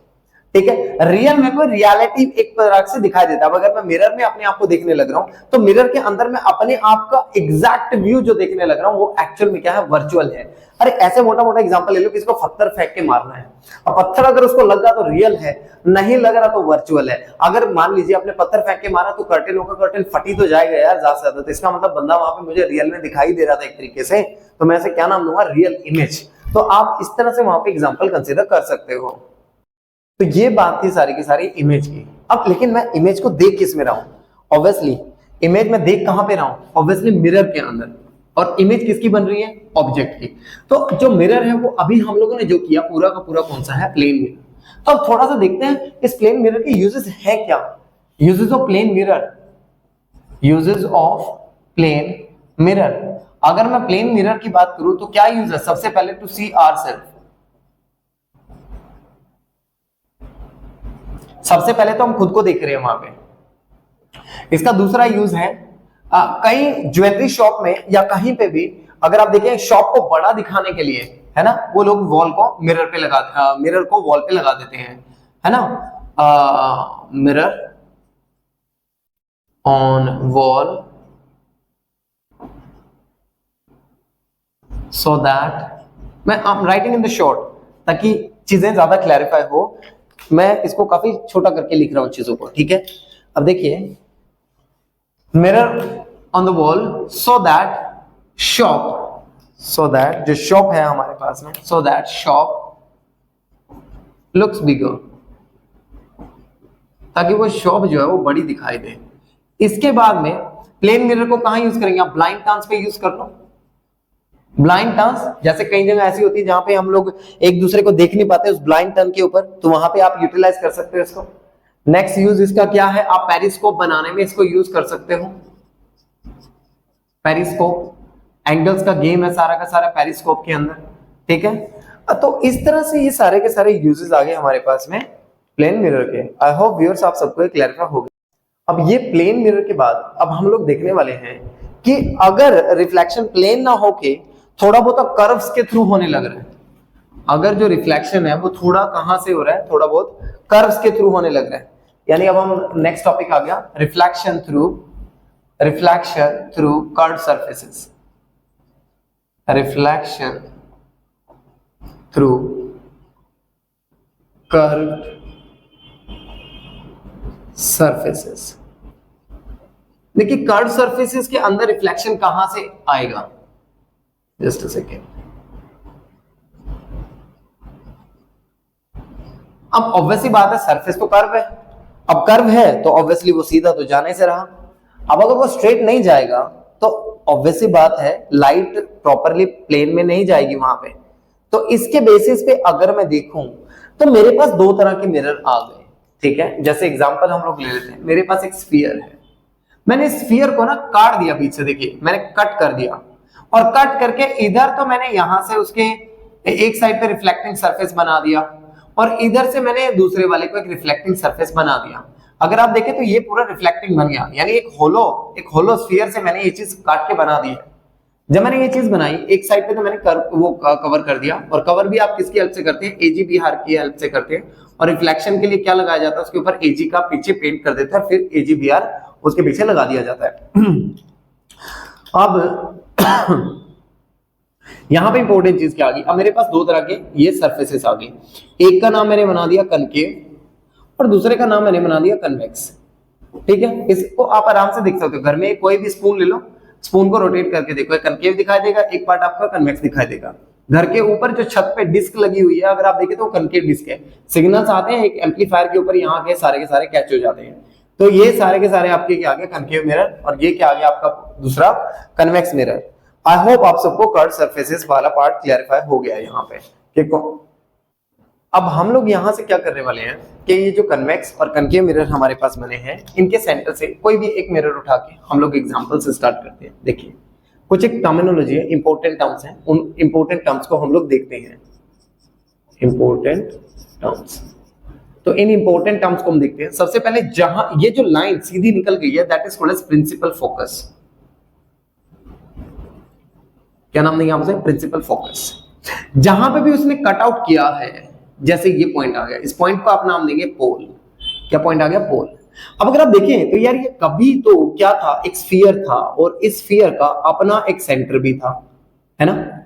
ठीक है, रियल में कोई रियलिटी एक तरह से दिखाई देता है। अगर मैं मिरर में अपने आप को देखने लग रहा हूं तो मिरर के अंदर मैं अपने आप का एग्जैक्ट व्यू जो देखने लग रहा हूं वो एक्चुअल में क्या है, वर्चुअल है। अरे ऐसे मोटा मोटा एग्जांपल ले लो, किसी को पत्थर फेंक के मारना है, अब पत्थर अगर उसको लग रहा तो रियल है, नहीं लग रहा तो वर्चुअल है। अगर मान लीजिए आपने पत्थर फेंक के मारा तो कर्टेन होगा, कर्टेन फटी तो जाएगा यार ज्यादा से ज्यादा, तो इसका मतलब बंदा वहां पे मुझे रियल में दिखाई दे रहा था एक तरीके से, तो मैं इसे क्या नाम दूंगा, रियल इमेज। तो आप इस तरह से वहां पे एग्जाम्पल कंसिडर कर सकते हो। तो ये बात थी सारी की सारी इमेज की। अब लेकिन मैं इमेज को देख किस में रहा हूं, ऑब्वियसली इमेज में देख कहां पे रहा हूं, ऑब्वियसली मिरर के अंदर, और इमेज किसकी बन रही है, ऑब्जेक्ट की। तो जो मिरर है वो अभी हम लोगों ने जो किया पूरा का पूरा कौन सा है, प्लेन मिरर। तो अब थोड़ा सा देखते हैं इस प्लेन मिरर के यूजेस है क्या। Uses of plane mirror, uses of plane mirror, अगर मैं प्लेन मिरर की बात करूं तो क्या यूज है, सबसे पहले टू सी आवरसेल्फ, सबसे पहले तो हम खुद को देख रहे हैं वहां पे। इसका दूसरा यूज है कहीं ज्वेलरी शॉप में या कहीं पे भी अगर आप देखें शॉप को बड़ा दिखाने के लिए, है ना, वो लोग वॉल को मिरर पे लगा मिरर को वॉल पे लगा देते हैं, है ना, mirror on wall so that, मैं राइटिंग इन द शॉर्ट ताकि चीजें ज्यादा क्लैरिफाई हो, मैं इसको काफी छोटा करके लिख रहा हूं चीजों को। ठीक है, अब देखिए mirror on the wall so that shop, so that जो शॉप है हमारे पास में, सो दैट शॉप लुक्स बिगर, ताकि वो शॉप जो है वो बड़ी दिखाई दे। इसके बाद में प्लेन मिरर को कहां यूज करेंगे, आप ब्लाइंड टर्न्स पे यूज कर लो। ब्लाइंड टर्न्स जैसे कई जगह ऐसी होती है जहां पे हम लोग एक दूसरे को देख नहीं पाते उस ब्लाइंड टर्न के ऊपर, तो वहां पे आप यूटिलाइज कर सकते हो इसको। नेक्स्ट यूज इसका क्या है, आप पेरिस्कोप बनाने में इसको यूज कर सकते हो। पेरिस्कोप, एंगल्स का गेम है सारा का सारा पेरिस्कोप के अंदर। ठीक है, तो इस तरह से ये सारे के सारे यूजेस आ गए हमारे पास में प्लेन मिरर के। आई होप व्यूअर्स आप सबको क्लैरिफाई हो गया। अब ये प्लेन मिरर के बाद अब हम लोग देखने वाले हैं कि अगर रिफ्लेक्शन प्लेन ना होके थोड़ा बहुत कर्व्स के थ्रू होने लग रहा है, अगर जो रिफ्लेक्शन है वो थोड़ा कहां से हो रहा है, थोड़ा बहुत कर्व्स के थ्रू होने लग रहा है, यानी अब हम नेक्स्ट टॉपिक आ गया reflection through curved surfaces, reflection through curved surfaces. देखिए कर्व्ड सरफेसेस के अंदर रिफ्लेक्शन कहां से आएगा, जस्ट अ सेकेंड। अब ऑब्वियसली बात है सरफेस तो कर्व है, अब कर्व है तो ऑब्वियसली वो सीधा तो जाने से रहा। अब अगर वो स्ट्रेट नहीं जाएगा तो ऑब्वियसली बात है लाइट प्रॉपरली प्लेन में नहीं जाएगी वहां पे। तो इसके बेसिस पे अगर मैं देखूं तो मेरे पास दो तरह के मिरर आ गए। ठीक है, जैसे एग्जांपल हम लोग ले लेते हैं, मेरे पास एक स्फीयर है, मैंने स्फीयर को ना काट दिया पीछे, देखिए मैंने कट कर दिया, और कट करके इधर तो मैंने यहां से उसके एक साइड पे रिफ्लेक्टिंग सरफेस बना दिया, और इधर से मैंने दूसरे वाले को एक रिफ्लेक्टिंग सरफेस बना दिया। अगर आप देखें तो ये पूरा रिफ्लेक्टिंग बन गया, यानी एक होलो स्फीयर से मैंने ये चीज काट के बना दी है। जब मैंने ये चीज बनाई, एक साइड पे तो मैंने कवर कर दिया, और कवर भी आप किसकी हेल्प से करते हैं, एजी बिहार की हेल्प से करते हैं। और रिफ्लेक्शन के लिए क्या लगाया जाता है, उसके ऊपर एजी का पीछे पेंट कर देता है, फिर एजी बिहार उसके पीछे लगा दिया जाता है। अब यहां पे इंपॉर्टेंट चीज क्या आ गई, अब मेरे पास दो तरह के ये सरफेसेस आ गए, एक का नाम मैंने बना दिया कनकेव और दूसरे का नाम मैंने बना दिया कन्वेक्स। ठीक है, इसको आप आराम से देख सकते हो, घर में कोई भी स्पून ले लो, स्पून को रोटेट करके देखो, एक कनकेव दिखाई देगा, एक पार्ट आपका कन्वेक्स दिखाई देगा। घर के ऊपर जो छत पे डिस्क लगी हुई है, अगर आप देखें तो कनकेव डिस्क है, सिग्नल्स आते हैं एक एम्पलीफायर के ऊपर, यहाँ के सारे कैच हो जाते हैं। तो ये सारे के सारे आपके क्या आ गया, कनकेव मिरर, और ये क्या आ गया आपका दूसरा कन्वेक्स मिरर। आई होप आप सबको कर्व सरफेसेस वाला पार्ट क्लैरिफाई हो गया यहाँ पे, ठीक हो। अब हम लोग यहाँ से क्या करने वाले हैं कि ये जो कन्वेक्स और कनकेव मिरर हमारे पास बने हैं, इनके सेंटर से कोई भी एक मिरर उठा के हम लोग एग्जांपल से स्टार्ट करते हैं। देखिए कुछ एक टर्मिनोलॉजी है, इंपॉर्टेंट टर्म्स हैं, उन इंपॉर्टेंट टर्म्स को हम लोग देखते हैं। इंपॉर्टेंट टर्म्स, तो इन इंपॉर्टेंट टर्म्स को हम देखते हैं। सबसे पहले जहां ये जो लाइन सीधी निकल गई है, that is called as principal focus. क्या नाम देंगे आपसे, प्रिंसिपल फोकस। जहां पे भी उसने कट आउट किया है, जैसे ये पॉइंट आ गया, इस पॉइंट को आप नाम देंगे पोल। क्या पॉइंट आ गया, पोल। अब अगर आप देखें तो यार ये कभी तो क्या था, एक स्फीयर था, और इस स्फीयर का अपना एक सेंटर भी था, है ना।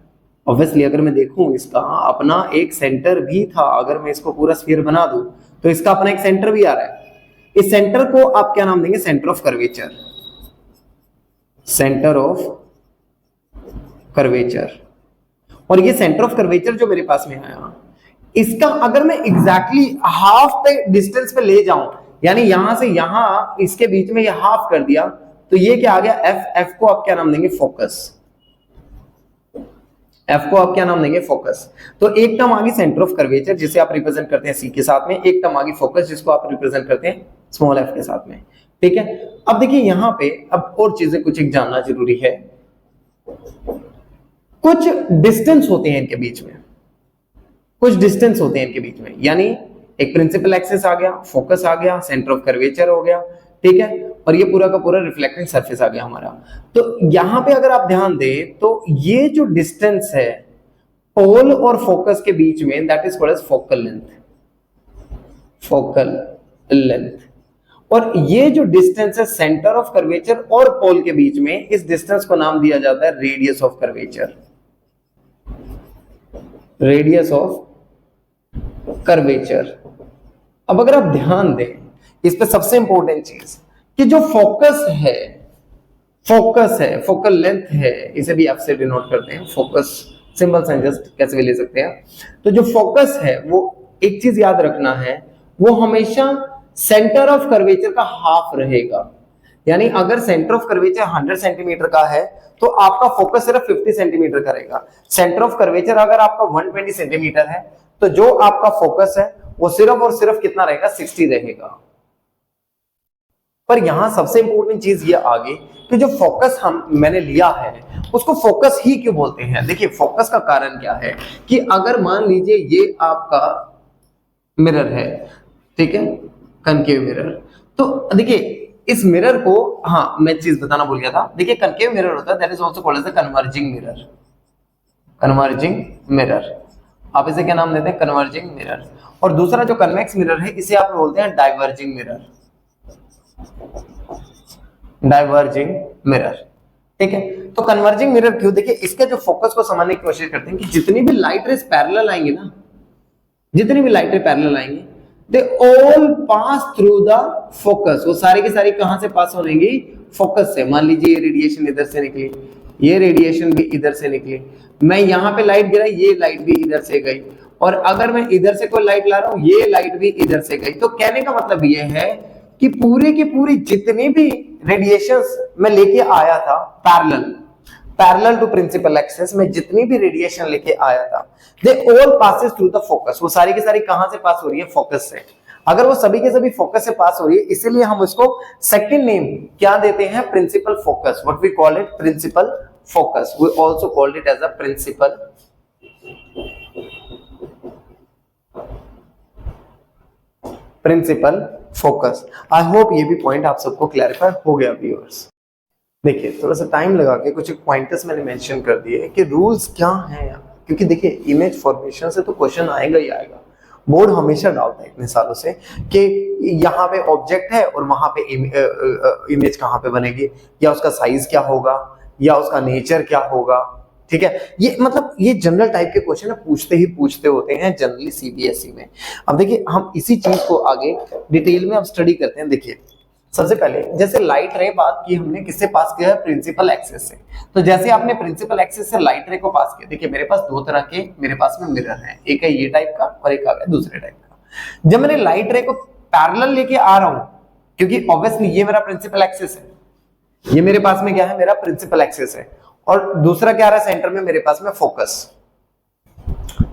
ऑब्वियसली अगर मैं देखूं इसका अपना एक सेंटर भी था, अगर मैं इसको पूरा स्फीयर बना दूं तो इसका अपना एक सेंटर भी आ रहा है। इस सेंटर को आप क्या नाम देंगे, centre of curvature. Centre of curvature. और ये सेंटर ऑफ कर्वेचर जो मेरे पास में आया, इसका अगर मैं एग्जैक्टली हाफ पे डिस्टेंस पे ले जाऊं, यानी यहां से यहां इसके बीच में ये हाफ कर दिया, तो ये क्या आ गया, एफ। एफ को आप क्या नाम देंगे, फोकस। एफ को आप क्या नाम देंगे, फोकस। तो एक टर्म आ गई सेंटर ऑफ कर्वेचर, जिसे आप रिप्रेजेंट करते हैं सी के साथ में, एक टर्म आ गई फोकस, जिसको आप रिप्रेजेंट करते हैं स्मॉल एफ के साथ में। ठीक है, अब देखिए यहां पे अब और चीजें कुछ एक जानना जरूरी है। कुछ डिस्टेंस होते हैं इनके बीच में, कुछ डिस्टेंस होते हैं इनके बीच में, यानी एक प्रिंसिपल एक्सिस आ गया, फोकस आ गया, सेंटर ऑफ कर्वेचर हो गया, ठीक है, और ये पूरा का पूरा रिफ्लेक्टिंग सरफेस आ गया हमारा। तो यहां पे अगर आप ध्यान दें तो ये जो डिस्टेंस है पोल और फोकस के बीच में, that is called as focal length. Focal length. और ये जो डिस्टेंस है सेंटर ऑफ कर्वेचर और पोल के बीच में, इस डिस्टेंस को नाम दिया जाता है radius of curvature. Radius of curvature. अब अगर आप ध्यान दें इस पे, सबसे इंपॉर्टेंट चीज कि जो फोकस है, फोकल लेंथ है, इसे भी एफ से डिनोट करते हैं, फोकस सिंबल से जस्ट कैसे भी ले सकते हैं। तो जो फोकस है वो एक चीज याद रखना है, वो हमेशा सेंटर ऑफ कर्वेचर का हाफ रहेगा। यानी अगर सेंटर ऑफ कर्वेचर 100 सेंटीमीटर का है तो आपका फोकस सिर्फ 50 सेंटीमीटर का रहेगा। सेंटर ऑफ कर्वेचर अगर आपका 120 सेंटीमीटर है तो जो आपका फोकस है वो सिर्फ और सिर्फ कितना रहेगा, 60 रहेगा। पर यहां सबसे इंपॉर्टेंट चीज ये आ गई कि जो फोकस मैंने लिया है उसको फोकस ही क्यों बोलते हैं। देखिए फोकस का कारण क्या है कि अगर मान लीजिए ये आपका मिरर है, ठीक है, कनकेव मिरर, तो देखिए इस मिरर को, हाँ मैं चीज बताना भूल गया था, देखिए कनकेव मिरर होता है, that is also called as the converging mirror. Converging mirror, आप इसे क्या नाम देते हैं, कन्वर्जिंग मिरर। और दूसरा जो कन्वेक्स मिरर है, इसे आप बोलते हैं डाइवर्जिंग मिरर। डाइवर्जिंग मिरर, ठीक है। तो कन्वर्जिंग मिरर क्यों, देखिए इसके जो फोकस को समझने की कोशिश करते हैं कि जितनी भी लाइट रेज पैरेलल आएंगे ना, जितनी भी लाइट रे पैरेलल आएंगे, they all pass through the focus. वो सारी की सारी कहां से पास होंगी, फोकस से। मान लीजिए ये रेडिएशन इधर से निकली, ये रेडिएशन भी इधर से निकली, मैं यहां पे लाइट गिरा, ये लाइट भी इधर से गई, और अगर मैं इधर से कोई लाइट ला रहा हूं, ये लाइट भी इधर से गई। तो कहने का मतलब ये है कि पूरे की पूरी जितनी भी रेडिएशंस मैं लेके आया था पैरेलल टू प्रिंसिपल एक्सिस में, जितनी भी रेडिएशन लेके आया था, they all passes through the focus. वो सारी की सारी कहां से पास हो रही है, फोकस से। अगर वो सभी के सभी फोकस से पास हो रही है, इसीलिए हम उसको सेकंड नेम क्या देते हैं, principal focus. What we call it, principal focus. We also called it as a principal focus. I hope ये भी पॉइंट आप सबको क्लैरिफाई हो गया व्यूअर्स। देखिए थोड़ा सा टाइम लगा के कुछ पॉइंटर्स मैंने मेंशन कर दिए कि रूल्स क्या हैं यहाँ, क्योंकि देखिए इमेज फॉर्मेशन से तो क्वेश्चन आएगा ही आएगा। बोर्ड हमेशा डालता है इतने सालों से कि यहाँ पे ऑब्जेक्ट है और वहां पे इमेज कहाँ पे बनेगी, या उसका साइज क्या होगा, या उसका नेचर क्या होगा। ठीक है, ये मतलब ये जनरल टाइप के क्वेश्चन पूछते ही पूछते होते हैं जनरली सीबीएसई में। अब देखिए हम इसी चीज को आगे डिटेल में अब स्टडी करते हैं। देखिए सबसे पहले जैसे लाइट रे बात की हमने, किससे पास किया है, प्रिंसिपल एक्सिस से। तो जैसे आपने प्रिंसिपल एक्सिस से लाइट रे को पास किया, देखिए मेरे पास दो तरह के मेरे पास में मिरर है, एक है ये टाइप का और एक आ गया दूसरे टाइप का। जब मैंने लाइट रे को पैरेलल लेके आ रहा हूं, क्योंकि ऑब्वियसली ये मेरा प्रिंसिपल एक्सिस है, ये मेरे पास में क्या है, मेरा प्रिंसिपल एक्सिस है, और दूसरा क्या आ रहा है सेंटर में मेरे पास में फोकस।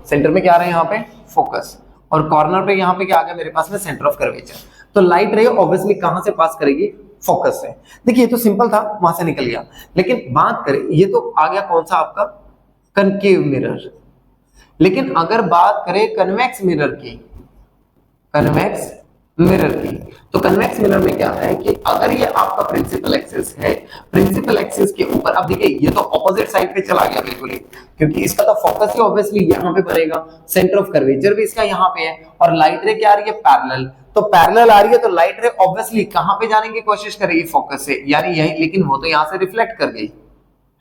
सेंटर में क्या आ रहा है यहाँ पे फोकस, और कॉर्नर पे यहाँ पे क्या आ गया मेरे पास में सेंटर ऑफ कर्वेचर। तो लाइट रे ऑब्वियसली कहां से पास करेगी, फोकस से। देखिए ये तो सिंपल था, वहां से निकल गया। लेकिन बात करें, ये तो आ गया कौन सा आपका कनकेव मिरर। लेकिन अगर बात करें कन्वेक्स मिरर की, कन्वेक्स मिरर की, तो कन्वेक्स मिरर में क्या है कि अगर ये आपका प्रिंसिपल एक्सिस है, प्रिंसिपल एक्सिस के ऊपर, अब देखिए ये तो ऑपोजिट साइड पे चला गया बिल्कुल ही, क्योंकि इसका तो फोकस ही ऑब्वियसली यहाँ पे बनेगा, सेंटर ऑफ कर्वेचर भी इसका यहाँ पे है, और लाइट रे क्या आ रही है पैरेलल, तो पैरेलल आ रही है, तो लाइट रे ऑब्वियसली कहां पे जाने की कोशिश करेगी, फोकस से, यानी यही, लेकिन वो तो यहां से रिफ्लेक्ट कर गई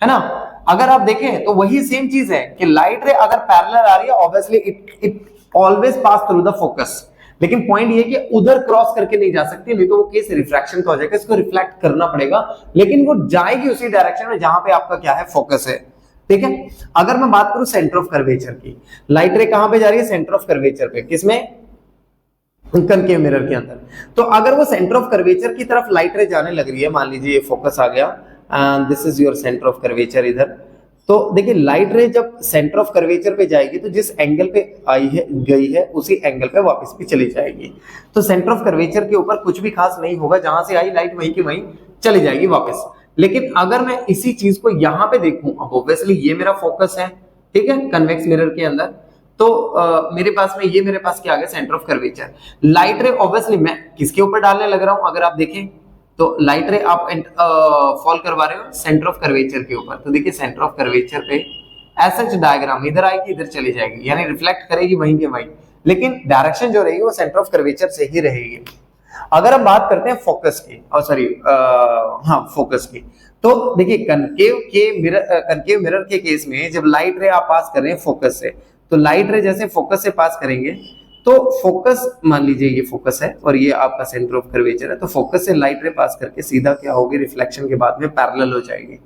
है ना। अगर आप देखें तो वही सेम चीज है कि लाइट रे अगर पैरेलल आ रही है obviously it always pass through the focus, लेकिन पॉइंट ये कि उधर क्रॉस करके नहीं जा सकती, नहीं तो वो केस रिफ्रैक्शन का हो जाएगा, इसको रिफ्लेक्ट करना पड़ेगा, लेकिन वो जाएगी उसी डायरेक्शन में जहां पे आपका क्या है फोकस है। ठीक है, अगर मैं बात करूं सेंटर ऑफ कर्वेचर की, लाइट रे कहां पे जा रही है, सेंटर ऑफ कर्वेचर पे, किसमें, कनकेव मिरर के अंदर। तो अगर वो सेंटर ऑफ कर्वेचर की तरफ लाइट रे जाने लग रही है, मान लीजिए ये फोकस आ गया, this is your centre of curvature इधर, तो देखिए लाइट रे जब सेंटर ऑफ कर्वेचर पे जाएगी तो जिस एंगल पे आई है गई है उसी एंगल पे वापस भी चली जाएगी। तो सेंटर ऑफ कर्वेचर के ऊपर कुछ भी खास नहीं होगा, जहां से आई लाइट वहीं की वहीं चली जाएगी वापस। लेकिन अगर मैं इसी चीज को यहां पे देखूं, अब ऑब्वियसली ये मेरा फोकस है, ठीक है, कन्वेक्स मिरर के अंदर, तो मेरे पास में ये मेरे पास क्या आ गया, सेंटर ऑफ कर्वेचर। लाइट रे ऑब्वियसली मैं किसके ऊपर डालने लग रहा हूं, अगर आप देखें तो लाइट रे आप फॉल करवा रहे हो सेंटर ऑफ कर्वेचर के ऊपर। तो देखिए सेंटर ऑफ कर्वेचर पे ऐसा डायग्राम इधर आएगी इधर चली जाएगी, यानी रिफ्लेक्ट करेगी वहीं के वहीं, लेकिन डायरेक्शन जो रहेगी वो सेंटर ऑफ कर्वेचर से ही रहेगी। अगर हम बात करते हैं फोकस की, और सॉरी हाँ फोकस की, तो देखिए कनकेव मिरर के केस में जब लाइट रे आप पास कर रहे हैं फोकस से, तो लाइट रे जैसे फोकस से पास करेंगे तो फोकस, मान लीजिए ये फोकस है और ये आपका सेंटर ऑफ कर्वेचर है, तो फोकस से लाइट रे पास करके सीधा क्या होगी, रिफ्लेक्शन के बाद में पैरेलल हो जाएगी,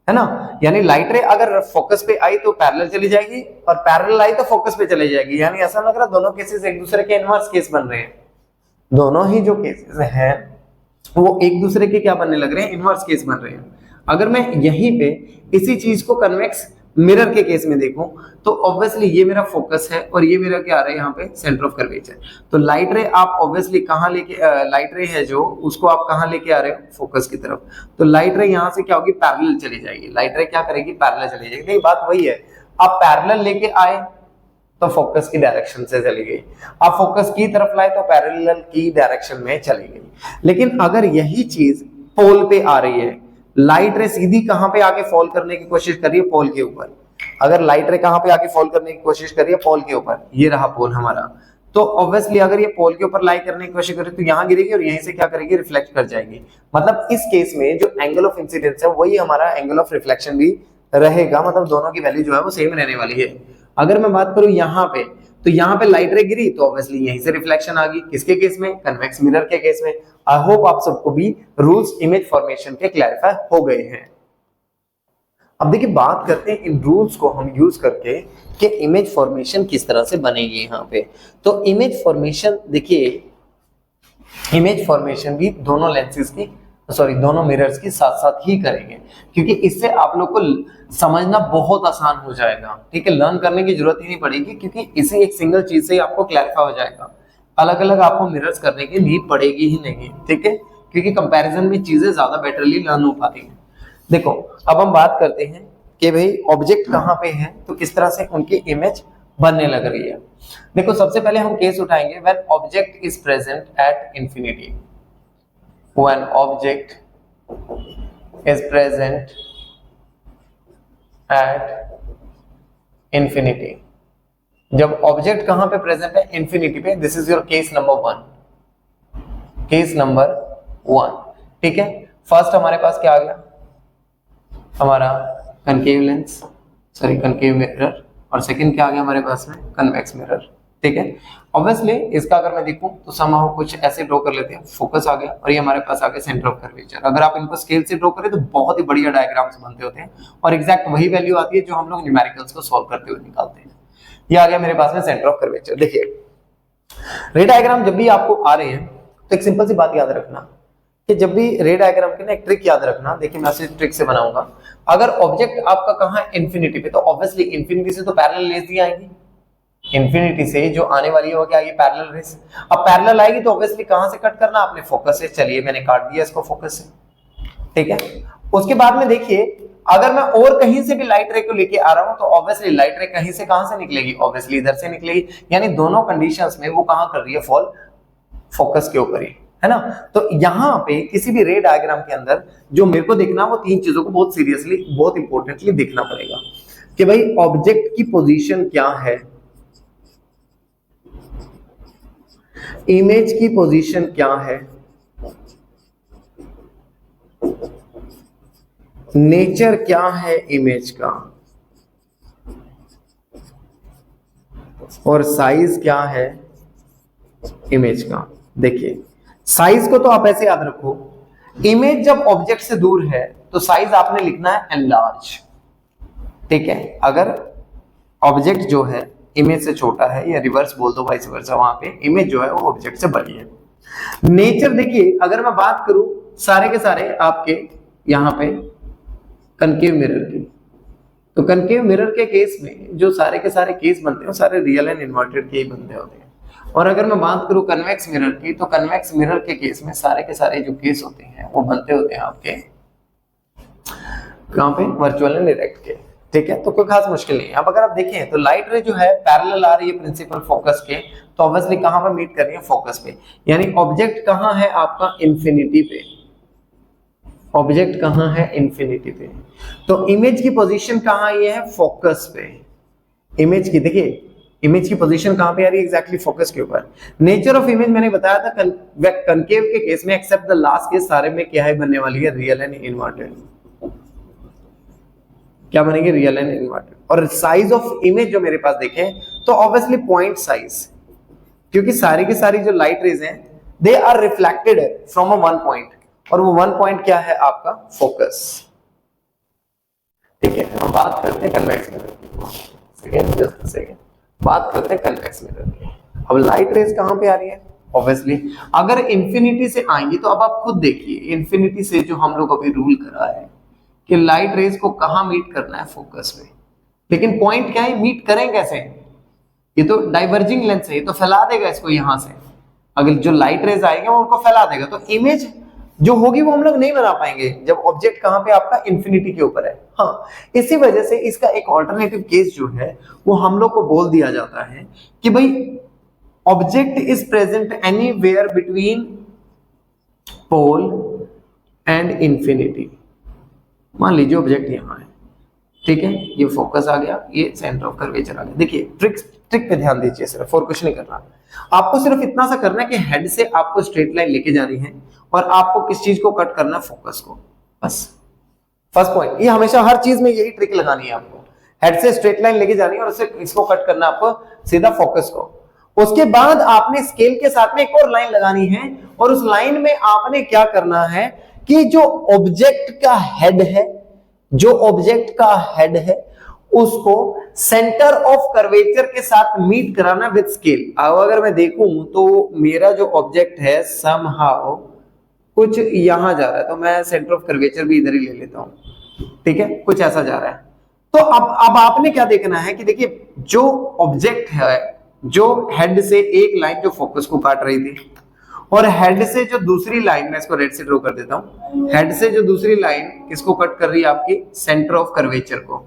है ना। यानी लाइट रे अगर फोकस पे आई तो पैरेलल चली जाएगी, और पैरेलल आई तो फोकस पे चली जाएगी, यानी ऐसा लग रहा है दोनों केसेस एक दूसरे के इनवर्स केस बन रहे हैं। दोनों ही जो केसेस हैं वो एक दूसरे के क्या बनने लग रहे हैं, इनवर्स केस बन रहे हैं। अगर मैं यहीं पे इसी चीज को कन्वेक्स मिरर के केस में देखूं, तो ऑब्वियसली ये मेरा फोकस है और ये मेरा क्या आ रहा है यहाँ पे, सेंटर ऑफ कर्वेचर। तो लाइट रे आप ऑब्वियसली कहाँ लेके, लाइट रे है जो, उसको आप कहाँ लेके आ रहे हो, फोकस की तरफ। तो लाइट रे यहाँ से क्या होगी, पैरेलल चली जाएगी, लाइट रे क्या करेगी, पैरेलल चली जाएगी। देखिए बात वही है, आप पैरेलल लेके आए तो फोकस की डायरेक्शन से चली गई, आप फोकस की तरफ लाए तो पैरेलल की डायरेक्शन में चली गई। लेकिन अगर यही चीज पोल पे आ रही है, लाइट रे सीधी कहां पे आके फॉल करने की कोशिश कर रही है, पोल के ऊपर। अगर लाइट रे कहां पे आके फॉल करने की कोशिश कर रही है, पोल के ऊपर, ये रहा पोल हमारा, तो ऑब्वियसली अगर ये पोल के ऊपर लाई करने की कोशिश करे तो यहां गिरेगी और यहीं से क्या करेगी, रिफ्लेक्ट कर जाएगी। मतलब इस केस में जो एंगल ऑफ इंसिडेंस है वही हमारा एंगल ऑफ रिफ्लेक्शन भी रहेगा, मतलब दोनों की वैल्यू जो है वो सेम रहने वाली है। अगर मैं बात करूं यहाँ पे, तो यहाँ पे लाइट रे गिरी तो ऑब्वियसली यहीं से रिफ्लेक्शन आ गई, किसके केस में, कन्वेक्स मिरर के केस में। आई होप आप सबको भी रूल्स इमेज फॉर्मेशन के क्लैरिफाई हो गए हैं। अब देखिए बात करते हैं इन रूल्स को हम यूज करके कि इमेज फॉर्मेशन किस तरह से बनेगी यहाँ पे। तो इमेज फॉर्मेशन देखिए, इमेज फॉर्मेशन भी दोनों लेंसेज की, सॉरी दोनों मिरर्स की साथ साथ ही करेंगे, क्योंकि इससे आप लोग को समझना बहुत आसान हो जाएगा। ठीक है, लर्न करने की जरूरत ही नहीं पड़ेगी, क्योंकि इसी एक सिंगल चीज से आपको क्लैरिफाई हो जाएगा। अलग अलग आपको मिरर्स करने की नीड पड़ेगी ही नहीं, ठीक है, क्योंकि कंपैरिजन में चीजें ज्यादा बेटरली लर्न हो पाती हैं। देखो अब हम बात करते हैं कि भाई ऑब्जेक्ट कहाँ पे है, तो किस तरह से उनकी इमेज बनने लग रही है। देखो सबसे पहले हम केस उठाएंगे when object is present at infinity. When object is present at infinity. जब ऑब्जेक्ट कहां पे प्रेजेंट है? इंफिनिटी पे। This is your case number 1, case number 1। ठीक है, फर्स्ट हमारे पास क्या आ गया? हमारा concave lens, sorry concave mirror, और सेकंड क्या आ गया हमारे पास में? Convex mirror. ठीक है, ऑब्वियसली इसका अगर मैं देखूं तो समहाउ कुछ ऐसे ड्रॉ कर लेते हैं, फोकस आ गया और ये हमारे पास आ गया सेंटर ऑफ कर्वेचर। अगर आप इनको स्केल से ड्रॉ करें तो बहुत ही बढ़िया डायग्राम्स बनते होते हैं और एग्जैक्ट वही वैल्यू आती है जो हम लोग न्यूमेरिकल्स को सॉल्व करते हुए निकालते हैं। ये आ गया मेरे पास में सेंटर ऑफ कर्वेचर। देखिए, रे डायग्राम जब भी आपको आ रहे हैं तो एक सिंपल सी बात याद रखना कि जब भी रे डायग्राम की ना एक ट्रिक याद रखना। देखिए, मैं इस ट्रिक से बनाऊंगा। अगर ऑब्जेक्ट आपका कहां है? इंफिनिटी पे, तो ऑब्वियसली इंफिनिटी से तो पैरेलल रेज ही आएगी। इंफिनिटी से जो आने वाली है वो क्या आएगी? Parallel raise. अब पैरेलल आएगी तो ऑब्वियसली कहां से कट करना? आपने फोकस से। चलिए, मैंने काट दिया इसको फोकस से। ठीक है, उसके बाद में देखिए, अगर मैं और कहीं से भी लाइट रे को लेके आ रहा हूं तो ऑब्वियसली लाइट रे कहीं से कहां से निकलेगी? ऑब्वियसली इधर से निकलेगी। यानी दोनों कंडीशंस में वो कहां कर रही है? फॉल फोकस के ऊपर ही, है ना। तो यहां पे किसी भी रे डायग्राम के अंदर जो मेरे को देखना, वो तीन चीजों को बहुत सीरियसली, बहुत इंपॉर्टेंटली देखना पड़ेगा कि भाई ऑब्जेक्ट की पोजीशन क्या है, इमेज की पोजीशन क्या है, नेचर क्या है इमेज का, और साइज क्या है इमेज का। देखिए, साइज को तो आप ऐसे याद रखो, इमेज जब ऑब्जेक्ट से दूर है तो साइज आपने लिखना है एनलार्ज। ठीक है, अगर ऑब्जेक्ट जो है इमेज से छोटा है, या रिवर्स बोल दो वाइस वर्सा, वहां पे इमेज जो है वो ऑब्जेक्ट से बड़ी है। नेचर देखिए, अगर मैं बात करूं सारे के सारे आपके यहां पे कनकेव मिरर की, तो कनकेव मिरर के केस में जो सारे के सारे केस बनते हैं सारे रियल एंड इन्वर्टेड के ही बनते होते हैं। और अगर मैं बात करूं कन्वेक्स मिरर की, तो कन्वेक्स मिरर के केस में सारे के सारे जो केस होते हैं वो बनते होते हैं आपके कहां पे? वर्चुअल एंड डायरेक्ट के। ठीक है, तो कोई खास मुश्किल नहीं है। अब अगर आप देखें तो लाइट रे जो है पैरेलल आ रही है प्रिंसिपल फोकस के, तो ऑब्वियसली कहां पर मीट कर रही है? फोकस पे। यानी ऑब्जेक्ट कहां है आपका? इंफिनिटी पे। ऑब्जेक्ट कहां है? इंफिनिटी पे। तो इमेज की पोजीशन कहां आई है? फोकस पे। इमेज की देखिए, इमेज की पोजीशन कहां पे आ रही है? एग्जैक्टली फोकस के ऊपर। नेचर ऑफ इमेज मैंने बताया था कनकेव के केस में, एक्सेप्ट द लास्ट केस, सारे में क्या है बनने वाली है? Real and inverted. क्या बनेगी? Real and inverted. और साइज ऑफ इमेज जो मेरे पास देखें तो ऑब्वियसली पॉइंट साइज, क्योंकि सारी की सारी जो लाइट रेज हैं they are reflected from a one point, और वो वन पॉइंट क्या है? आपका फोकस। ठीक है, हम बात करते हैं कन्वेक्स मिरर की। जस्ट सेकंड, बात करते हैं कन्वेक्स मिरर की। अब लाइट रेज कहां पे आ रही है? ऑब्वियसली अगर इंफिनिटी से आएंगी तो अब आप खुद देखिए, इंफिनिटी से जो हम लोग अभी रूल करा है कि लाइट रेज को कहां मीट करना है? फोकस पे। लेकिन पॉइंट क्या है? मीट करें कैसे? ये तो डाइवर्जिंग लेंस है, ये तो फैला देगा इसको यहां से। अगर जो लाइट रेज आएंगे वो उनको फैला देगा, तो इमेज जो होगी वो हम लोग नहीं बना पाएंगे जब ऑब्जेक्ट कहां पे आपका? इंफिनिटी के ऊपर है। हाँ, इसी वजह से इसका एक ऑल्टरनेटिव केस जो है वो हम लोग को बोल दिया जाता है कि भाई object is present anywhere between pole and infinity. मान लीजिए ऑब्जेक्ट यहां है, ठीक है, ये फोकस आ गया, ये सेंटर ऑफ कर्वेचर आ गया। देखिए, ट्रिक पे ध्यान दीजिए सिर्फ, और कुछ नहीं करना। आपको सिर्फ इतना सा करना है कि हेड से आपको स्ट्रेट लाइन लेके जानी है और आपको किस चीज को कट करना है? फोकस को। बस फर्स्ट पॉइंट, ये हमेशा हर चीज में यही ट्रिक लगानी है आपको। हेड से स्ट्रेट लाइन लेके जानी है और उससे इसको कट करना है आपको सीधा फोकस को। उसके बाद आपने स्केल के साथ में एक और लाइन लगानी है, और उस लाइन में आपने क्या करना है कि जो ऑब्जेक्ट का हेड है, जो ऑब्जेक्ट का हेड है उसको सेंटर ऑफ कर्वेचर के साथ मीट कराना विद स्केल। अब अगर मैं देखूं तो मेरा जो ऑब्जेक्ट है समहाउ कुछ यहां जा रहा है, तो मैं सेंटर ऑफ कर्वेचर भी इधर ही ले लेता हूं। ठीक है, कुछ ऐसा जा रहा है। तो अब आपने क्या देखना है कि देखिए, जो ऑब्जेक्ट है, जो हेड से एक लाइन जो फोकस को काट रही थी, और हेड से जो दूसरी लाइन, मैं इसको रेड से ड्रॉ कर देता हूं, हेड से जो दूसरी लाइन किसको कट कर रही है? आपकी सेंटर ऑफ कर्वेचर को।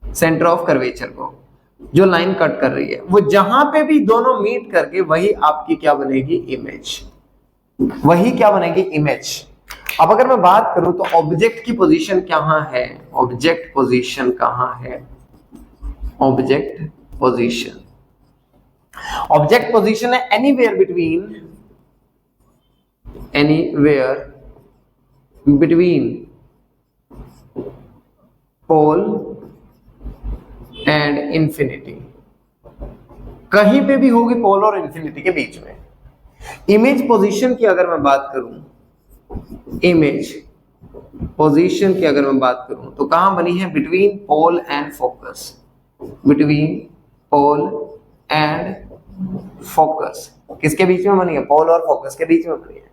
सेंटर ऑफ कर्वेचर को जो लाइन कट कर रही है, वो जहां पे भी दोनों मीट करके वही आपकी क्या बनेगी? इमेज। वही क्या बनेगी? इमेज। अब अगर मैं बात करूं तो ऑब्जेक्ट की पोजीशन कहां है, ऑब्जेक्ट पोजीशन कहां है, ऑब्जेक्ट पोजीशन, ऑब्जेक्ट पोजीशन है anywhere between pole and infinity, कहीं पे भी होगी पोल और इंफिनिटी के बीच में। इमेज पोजीशन की अगर मैं बात करूं, इमेज पोजीशन की अगर मैं बात करूं तो कहां बनी है, between pole and focus, between pole and focus, किसके बीच में बनी है, पोल और फोकस के बीच में बनी है।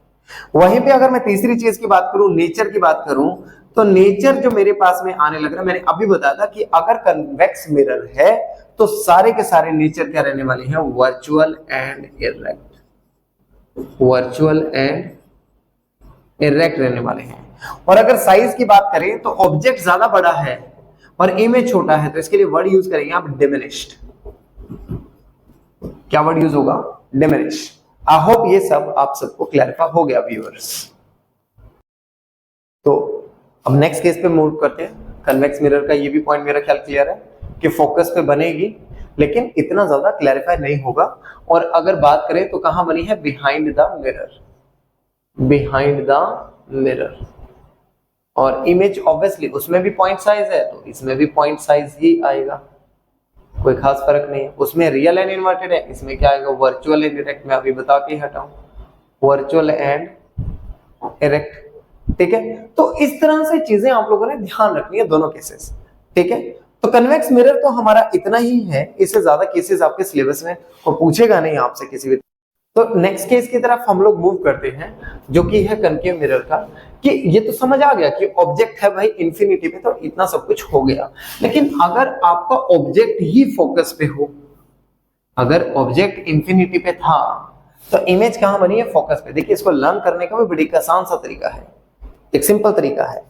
वहीं पे अगर मैं तीसरी चीज की बात करूं, नेचर की बात करूं, तो नेचर जो मेरे पास में आने लग रहा है, मैंने अभी बताया था कि अगर कन्वेक्स मिरर है तो सारे के सारे नेचर क्या रहने वाले हैं, virtual and erect, virtual and erect रहने वाले हैं। और अगर साइज की बात करें तो ऑब्जेक्ट ज्यादा बड़ा है और इमेज छोटा है, तो इसके लिए वर्ड यूज करेंगे आप डिमिनिश्ड। क्या वर्ड यूज होगा, डिमिनिश्ड। आई होप ये सब आप सबको क्लैरिफाई हो गया व्यूअर्स। तो अब नेक्स्ट केस पे मूव करते हैं। कन्वेक्स मिरर का ये भी पॉइंट मेरा ख्याल क्लियर है कि फोकस पे बनेगी, लेकिन इतना ज्यादा क्लैरिफाई नहीं होगा। और अगर बात करें तो कहां बनी है, behind the mirror, behind the mirror. और इमेज ऑब्वियसली उसमें भी पॉइंट साइज है तो इसमें भी पॉइंट साइज ही आएगा, कोई खास फर्क नहीं है। उसमें रियल एंड इन्वर्टेड है, इसमें क्या आएगा, वर्चुअल एंड इरेक्ट। मैं अभी बता के हटाऊं, वर्चुअल एंड इरेक्ट, ठीक है। तो इस तरह से चीजें आप लोगों ने ध्यान रखनी है दोनों केसेस, ठीक है। तो कन्वेक्स मिरर तो हमारा इतना ही है, इससे ज्यादा केसेस आपके सिलेबस में वो पूछेगा नहीं आपसे किसी भी। तो नेक्स्ट केस की तरफ हम लोग मूव करते हैं, जो कि है कनकेव मिरर का। कि ये तो समझ आ गया कि ऑब्जेक्ट है भाई इंफिनिटी पे, तो इतना सब कुछ हो गया। लेकिन अगर आपका ऑब्जेक्ट ही फोकस पे हो, अगर ऑब्जेक्ट इंफिनिटी पे था तो इमेज कहां बनी है, फोकस पे। देखिए इसको लर्न करने का भी बड़ी आसान सा तरीका है, एक सिंपल तरीका है।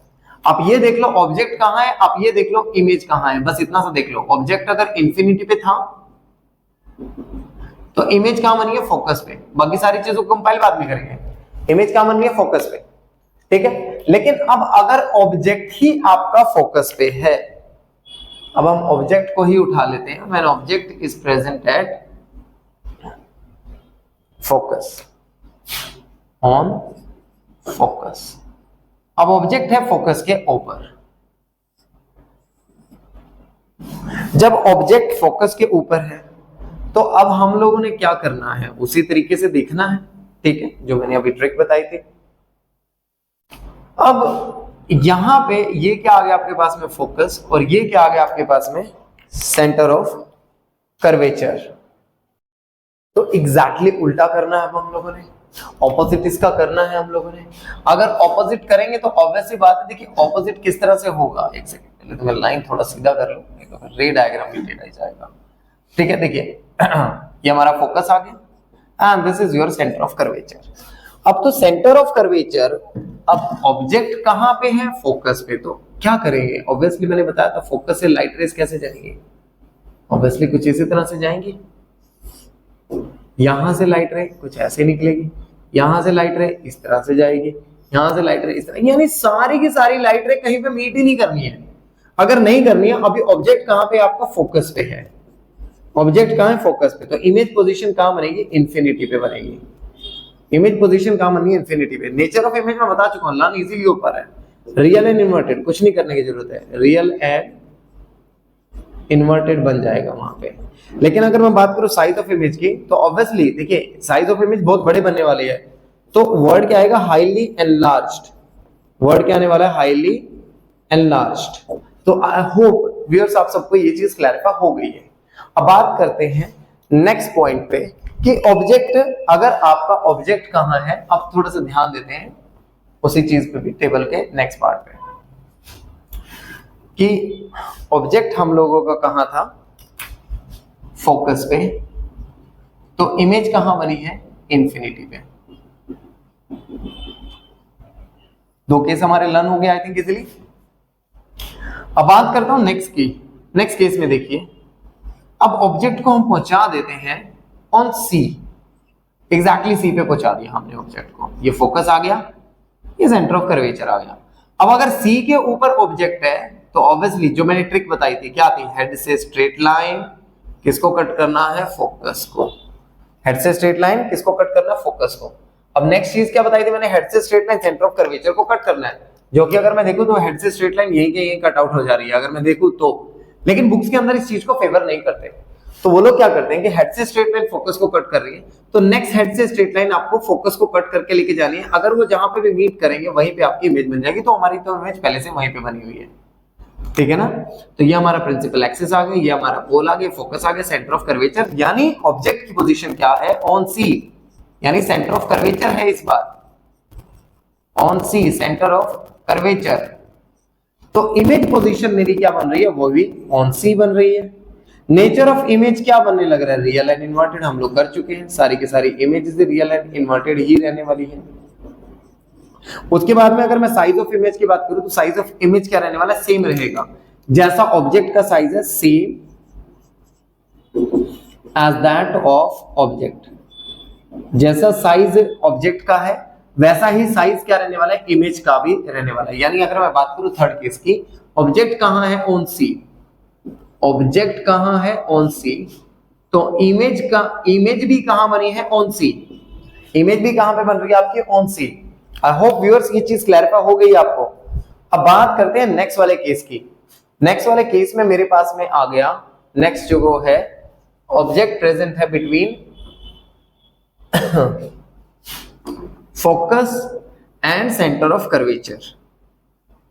आप ये देख लो ऑब्जेक्ट कहां है, आप ये देख लो इमेज कहां है, बस इतना सा देख लो। ऑब्जेक्ट अगर इंफिनिटी पे था तो इमेज कहां बनी है, फोकस पे। बाकी सारी चीजों को कंपाइल बाद में करेंगे। इमेज कहां बनी है, फोकस पे, ठीक है। लेकिन अब अगर ऑब्जेक्ट ही आपका फोकस पे है, अब हम ऑब्जेक्ट को ही उठा लेते हैं। When object is present at focus, on focus. अब ऑब्जेक्ट है फोकस के ऊपर। जब ऑब्जेक्ट फोकस के ऊपर है तो अब हम लोगों ने क्या करना है, उसी तरीके से देखना है, ठीक है, जो मैंने अभी ट्रिक बताई थी। अब यहां पे ये क्या आ गया आपके पास में, फोकस, और ये क्या आ गया आपके पास में, सेंटर ऑफ कर्वेचर। तो एग्जैक्टली उल्टा करना है अब हम लोगों ने, ऑपोजिट इसका करना है हम लोगों ने। अगर ऑपोजिट करेंगे तो ऑब्वियसली बात है, देखिए ऑपोजिट किस तरह से होगा। एक सेकंड पहले तो मैं लाइन थोड़ा सीधा कर लूं, नहीं तो फिर रे डायग्राम ही टेढ़ा जाएगा, ठीक है। देखिए ये हमारा फोकस आ गया and this is your centre of curvature. अब तो सेंटर ऑफ कर्वेचर, अब ऑब्जेक्ट कहां पे है, फोकस पे। तो क्या करेंगे, ऑब्वियसली मैंने बताया था फोकस से लाइट रेज कैसे जाएंगी, ऑब्वियसली कुछ इसी तरह से जाएंगी। यहां से लाइट रे कुछ ऐसे निकलेगी, यहां से लाइट रे इस तरह से जाएगी, यहां से लाइट रे इस तरह, यानी सारी की सारी लाइट रे कहीं पे मीट ही नहीं करनी है। अगर नहीं करनी है, अभी ऑब्जेक्ट कहां पे आपका, फोकस पे है। ऑब्जेक्ट कहां है, फोकस पे। तो इमेज पोजीशन कहां बनेगी, इंफिनिटी पे बनेगी। इमेज पोजीशन कहां बनेगी, इंफिनिटी पे। नेचर ऑफ इमेज में बता चुका हूं, लर्न इजीली ऊपर है। रियल एंड इन्वर्टेड कुछ नहीं करने की जरूरत है, रियल एंड इन्वर्टेड बन जाएगा वहां पे। लेकिन अगर मैं बात करूं साइज ऑफ इमेज की, तो ऑब्वियसली देखिए साइज ऑफ इमेज बहुत बड़े बनने वाले हैं। तो वर्ड क्या आएगा, हाईली एनलार्ज्ड। वर्ड क्या आने वाला है, हाईली एनलार्ज्ड। तो आई होप व्यूअर्स आप सबको ये चीज क्लैरिफाई हो गई है। अब बात करते हैं नेक्स्ट पॉइंट पे कि ऑब्जेक्ट, अगर आपका ऑब्जेक्ट कहां है, अब थोड़ा सा ध्यान देते हैं उसी चीज पे भी, टेबल के नेक्स्ट पार्ट पे, कि ऑब्जेक्ट हम लोगों का कहां था, फोकस पे। तो इमेज कहां बनी है, इंफिनिटी पे। दो केस हमारे लर्न हो गए आई थिंक इजीली। अब बात करता हूं नेक्स्ट की। नेक्स्ट केस में देखिए, अब ऑब्जेक्ट को हम पहुंचा देते हैं ऑन सी, एग्जैक्टली सी पे पहुंचा दिया हमने ऑब्जेक्ट को। ये फोकस आ गया, ये सेंटर ऑफ कर्वेचर आ गया। अब अगर सी के ऊपर ऑब्जेक्ट है तो ऑब्वियसली जो मैंने ट्रिक बताई थी क्या थी, हेड से स्ट्रेट लाइन किसको कट करना है, फोकस को। हेड से स्ट्रेट लाइन किसको कट करना है, फोकस को। अब नेक्स्ट चीज क्या बताई थी मैंने, हेड से straight line centre of curvature को कट करना है, जो कि अगर मैं देखूं तो हेड से स्ट्रेट लाइन यहीं के यहीं कट आउट हो जा रही है अगर मैं देखूं तो। लेकिन बुक्स के अंदर इस चीज को फेवर नहीं करते, तो वो लोग क्या करते हैं कि हेड से स्ट्रेट लाइन फोकस को कट कर रही है तो नेक्स्ट हेड से स्ट्रेट लाइन आपको फोकस को कट करके लेके जानी है। अगर वो जहां पे भी मीट करेंगे वहीं पे आपकी इमेज बन जाएगी, तो हमारी तो इमेज पहले से वहीं पे बनी हुई है, ठीक है ना। तो ये हमारा प्रिंसिपल एक्सिस आ गया, ये हमारा पोल आ गया, फोकस आ गया, सेंटर ऑफ कर्वेचर यानी ऑब्जेक्ट की पोजीशन क्या है, ऑन सी, यानी सेंटर ऑफ कर्वेचर है इस बार, on C centre of curvature. तो इमेज पोजीशन मेरी क्या बन रही है, वो भी ऑन सी बन रही है। नेचर ऑफ इमेज क्या बनने लग रहा है, रियल एंड इन्वर्टेड, हम लोग कर चुके हैं, सारी की सारी इमेजेस रियल एंड इन्वर्टेड ही रहने वाली है। उसके बाद में अगर मैं साइज ऑफ इमेज की बात करूं तो साइज ऑफ इमेज क्या रहने वाला है, सेम रहेगा, जैसा ऑब्जेक्ट का साइज है same as that of object, जैसा साइज ऑब्जेक्ट का है वैसा ही साइज क्या रहने वाला है, इमेज का भी रहने वाला है। यानी अगर मैं बात करूं थर्ड केस की, ऑब्जेक्ट कहां है, ऑन सी, ऑब्जेक्ट कहां है, ऑन सी, तो इमेज भी कहां बनी है, ऑन सी, इमेज भी कहां पे बन रही है आपकी, on C. I hope viewers ये चीज क्लैरिफाई हो गई आपको। अब बात करते हैं नेक्स्ट वाले केस की। नेक्स्ट वाले केस में मेरे पास में आ गया नेक्स्ट जो वो है, ऑब्जेक्ट प्रेजेंट है between focus and centre of curvature.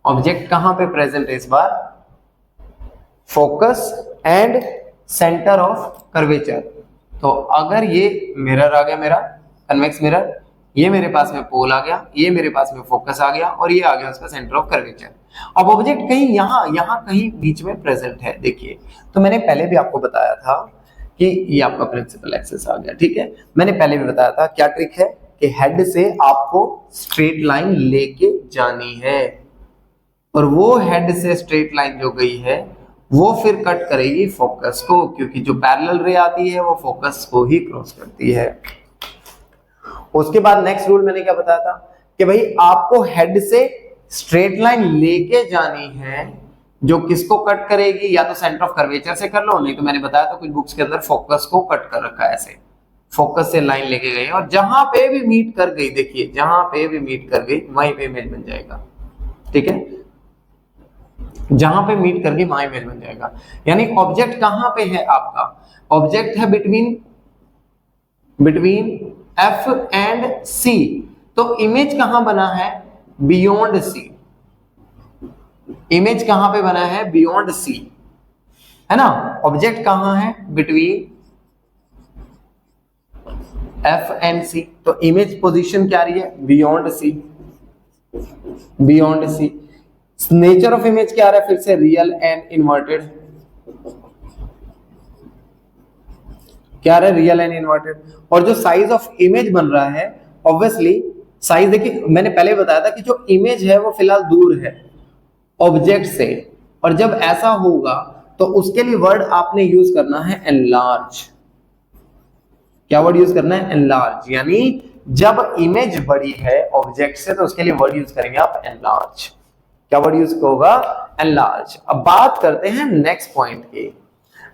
Object कहां पे प्रेजेंट है इस बार, focus and centre of curvature. तो अगर ये मिरर आ गया मेरा कन्वेक्स मिरर, ये मेरे पास में पोल आ गया, ये मेरे पास में फोकस आ गया और ये आ गया उसका सेंटर ऑफ कर्वेचर। अब ऑब्जेक्ट कहीं यहाँ कहीं बीच में प्रेजेंट है। देखिए तो मैंने पहले भी आपको बताया था कि ये आपका प्रिंसिपल एक्सिस आ गया, ठीक है। मैंने पहले भी बताया था क्या ट्रिक है कि हेड से आपको स्ट्रेट लाइन लेके जानी है और वो हेड से स्ट्रेट लाइन जो गई है वो फिर कट करेगी फोकस को, क्योंकि जो पैरेलल रे आती है वो फोकस को ही क्रॉस करती है। उसके बाद नेक्स्ट रूल मैंने क्या बताया था कि भाई आपको हेड से स्ट्रेट लाइन लेके जानी है जो किसको कट करेगी, या तो सेंटर ऑफ कर्वेचर से कर लो, नहीं तो मैंने बताया था कुछ बुक्स के अंदर फोकस को कट कर रखा है, ऐसे फोकस से लाइन लेके गई और जहां पे भी मीट कर गई, देखिए जहां पे भी मीट कर गई वहीं पे इमेज बन जाएगा, ठीक है, जहां पे मीट कर गई वहीं इमेज बन जाएगा। यानी ऑब्जेक्ट कहां पे है आपका, ऑब्जेक्ट है बिटवीन एफ एंड सी, तो इमेज कहां बना है, बियॉन्ड सी, इमेज कहां पे बना है, बियॉन्ड सी, है ना। ऑब्जेक्ट कहां है, बिटवीन एफ एंड सी, तो इमेज पोजीशन क्या रही है, beyond C, beyond C. Nature of image क्या आ रहा है फिर से, रियल एंड इन्वर्टेड, क्या रहा है, रियल एंड इन्वर्टेड। और जो साइज ऑफ इमेज बन रहा है ऑब्वियसली साइज, देखिए मैंने पहले बताया था कि जो इमेज है वो फिलहाल दूर है ऑब्जेक्ट से, और जब ऐसा होगा तो उसके लिए वर्ड आपने यूज करना है एनलार्ज। क्या वर्ड यूज करना है, एनलार्ज, यानी जब इमेज बड़ी है ऑब्जेक्ट से तो उसके लिए वर्ड यूज करेंगे आप एनलार्ज। क्या वर्ड यूज होगा, एनलार्ज। अब बात करते हैं नेक्स्ट पॉइंट की।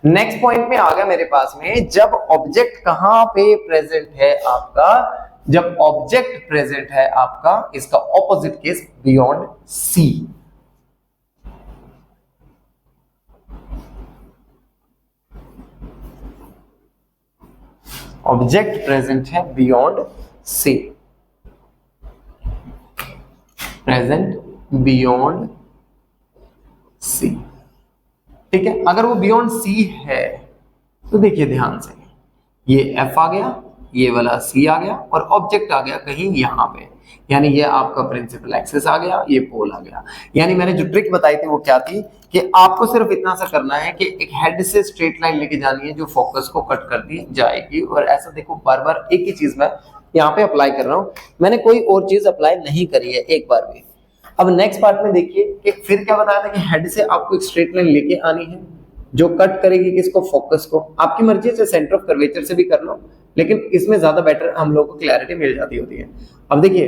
नेक्स्ट पॉइंट में आ गया मेरे पास में, जब ऑब्जेक्ट कहां पे प्रेजेंट है आपका, जब ऑब्जेक्ट प्रेजेंट है आपका, इसका opposite case beyond C. Object present है beyond C, present beyond C, ठीक है। अगर वो बियॉन्ड सी है तो देखिए ध्यान से, ये एफ आ गया, ये वाला सी आ गया और ऑब्जेक्ट आ गया कहीं यहां पे, यानी ये आपका प्रिंसिपल एक्सिस आ गया, ये पोल आ गया। यानी मैंने जो ट्रिक बताई थी वो क्या थी कि आपको सिर्फ इतना सा करना है कि एक हेड से स्ट्रेट लाइन लेके जानी है जो फोकस को कट कर दी जाएगी। और ऐसा देखो बार बार एक ही चीज मैं यहाँ पे अप्लाई कर रहा हूँ, मैंने कोई और चीज अप्लाई नहीं करी है एक बार भी। अब नेक्स्ट पार्ट में देखिए कि फिर क्या बताया था कि हेड से आपको एक स्ट्रेट लाइन लेके आनी है जो कट करेगी किसको, फोकस को। आपकी मर्जी से सेंटर ऑफ कर्वेचर से भी कर लो, लेकिन इसमें ज्यादा बेटर हम लोगों को क्लैरिटी मिल जाती होती है। अब देखिए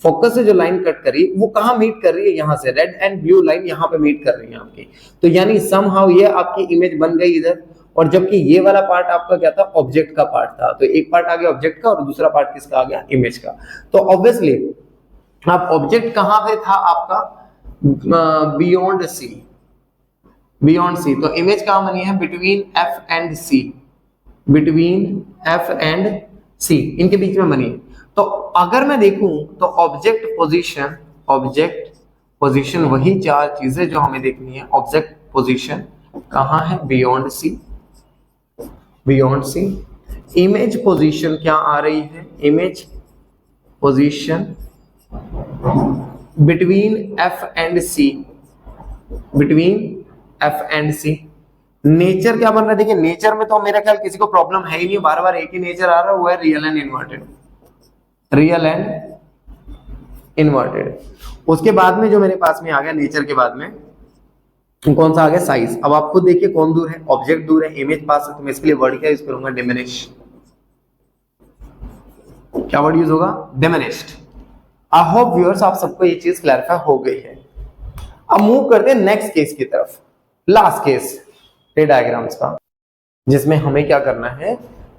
फोकस से जो लाइन कट करी वो कहाँ मीट कर रही है, यहाँ से रेड एंड ब्लू लाइन यहाँ पे मीट कर रही है आपकी। तो यानी समहाउ ये आपकी इमेज बन गई इधर, और जबकि ये वाला पार्ट आपका क्या था, ऑब्जेक्ट का पार्ट था। तो एक पार्ट आ गया ऑब्जेक्ट का और दूसरा पार्ट किसका आ गया, इमेज का। तो ऑब्वियसली अब ऑब्जेक्ट कहाँ पे था आपका, बियॉन्ड सी, बियॉन्ड सी। तो इमेज कहाँ बनी है, between F and C, between F and C, इनके बीच में बनी है। तो अगर मैं देखूं तो ऑब्जेक्ट पोजीशन, ऑब्जेक्ट पोजीशन वही चार चीजें जो हमें देखनी है। ऑब्जेक्ट पोजीशन कहाँ है, beyond C, beyond C. Image position क्या आ रही है, image position between F and C, between F and C. नेचर क्या बन रहा है, देखिए नेचर में तो मेरा ख्याल किसी को प्रॉब्लम है ही नहीं, बार बार एक ही नेचर आ रहा है, वो है real and inverted, real and inverted. उसके बाद में जो मेरे पास में आ गया नेचर के बाद में कौन सा आ गया, साइज। अब आप खुद देखिए कौन दूर है, ऑब्जेक्ट दूर है, इमेज पास है। तो मैं इसके लिए वर्ड क्या यूज करूंगा, डिमिनिश। क्या वर्ड यूज होगा, डिमिनिश्ड। आई होप व्यूअर्स आप सबको ये चीज क्लैरिफाई हो गई है। अब मूव करते हैं नेक्स्ट केस की तरफ, लास्ट केस रे डायग्राम्स का, जिसमें हमें क्या करना है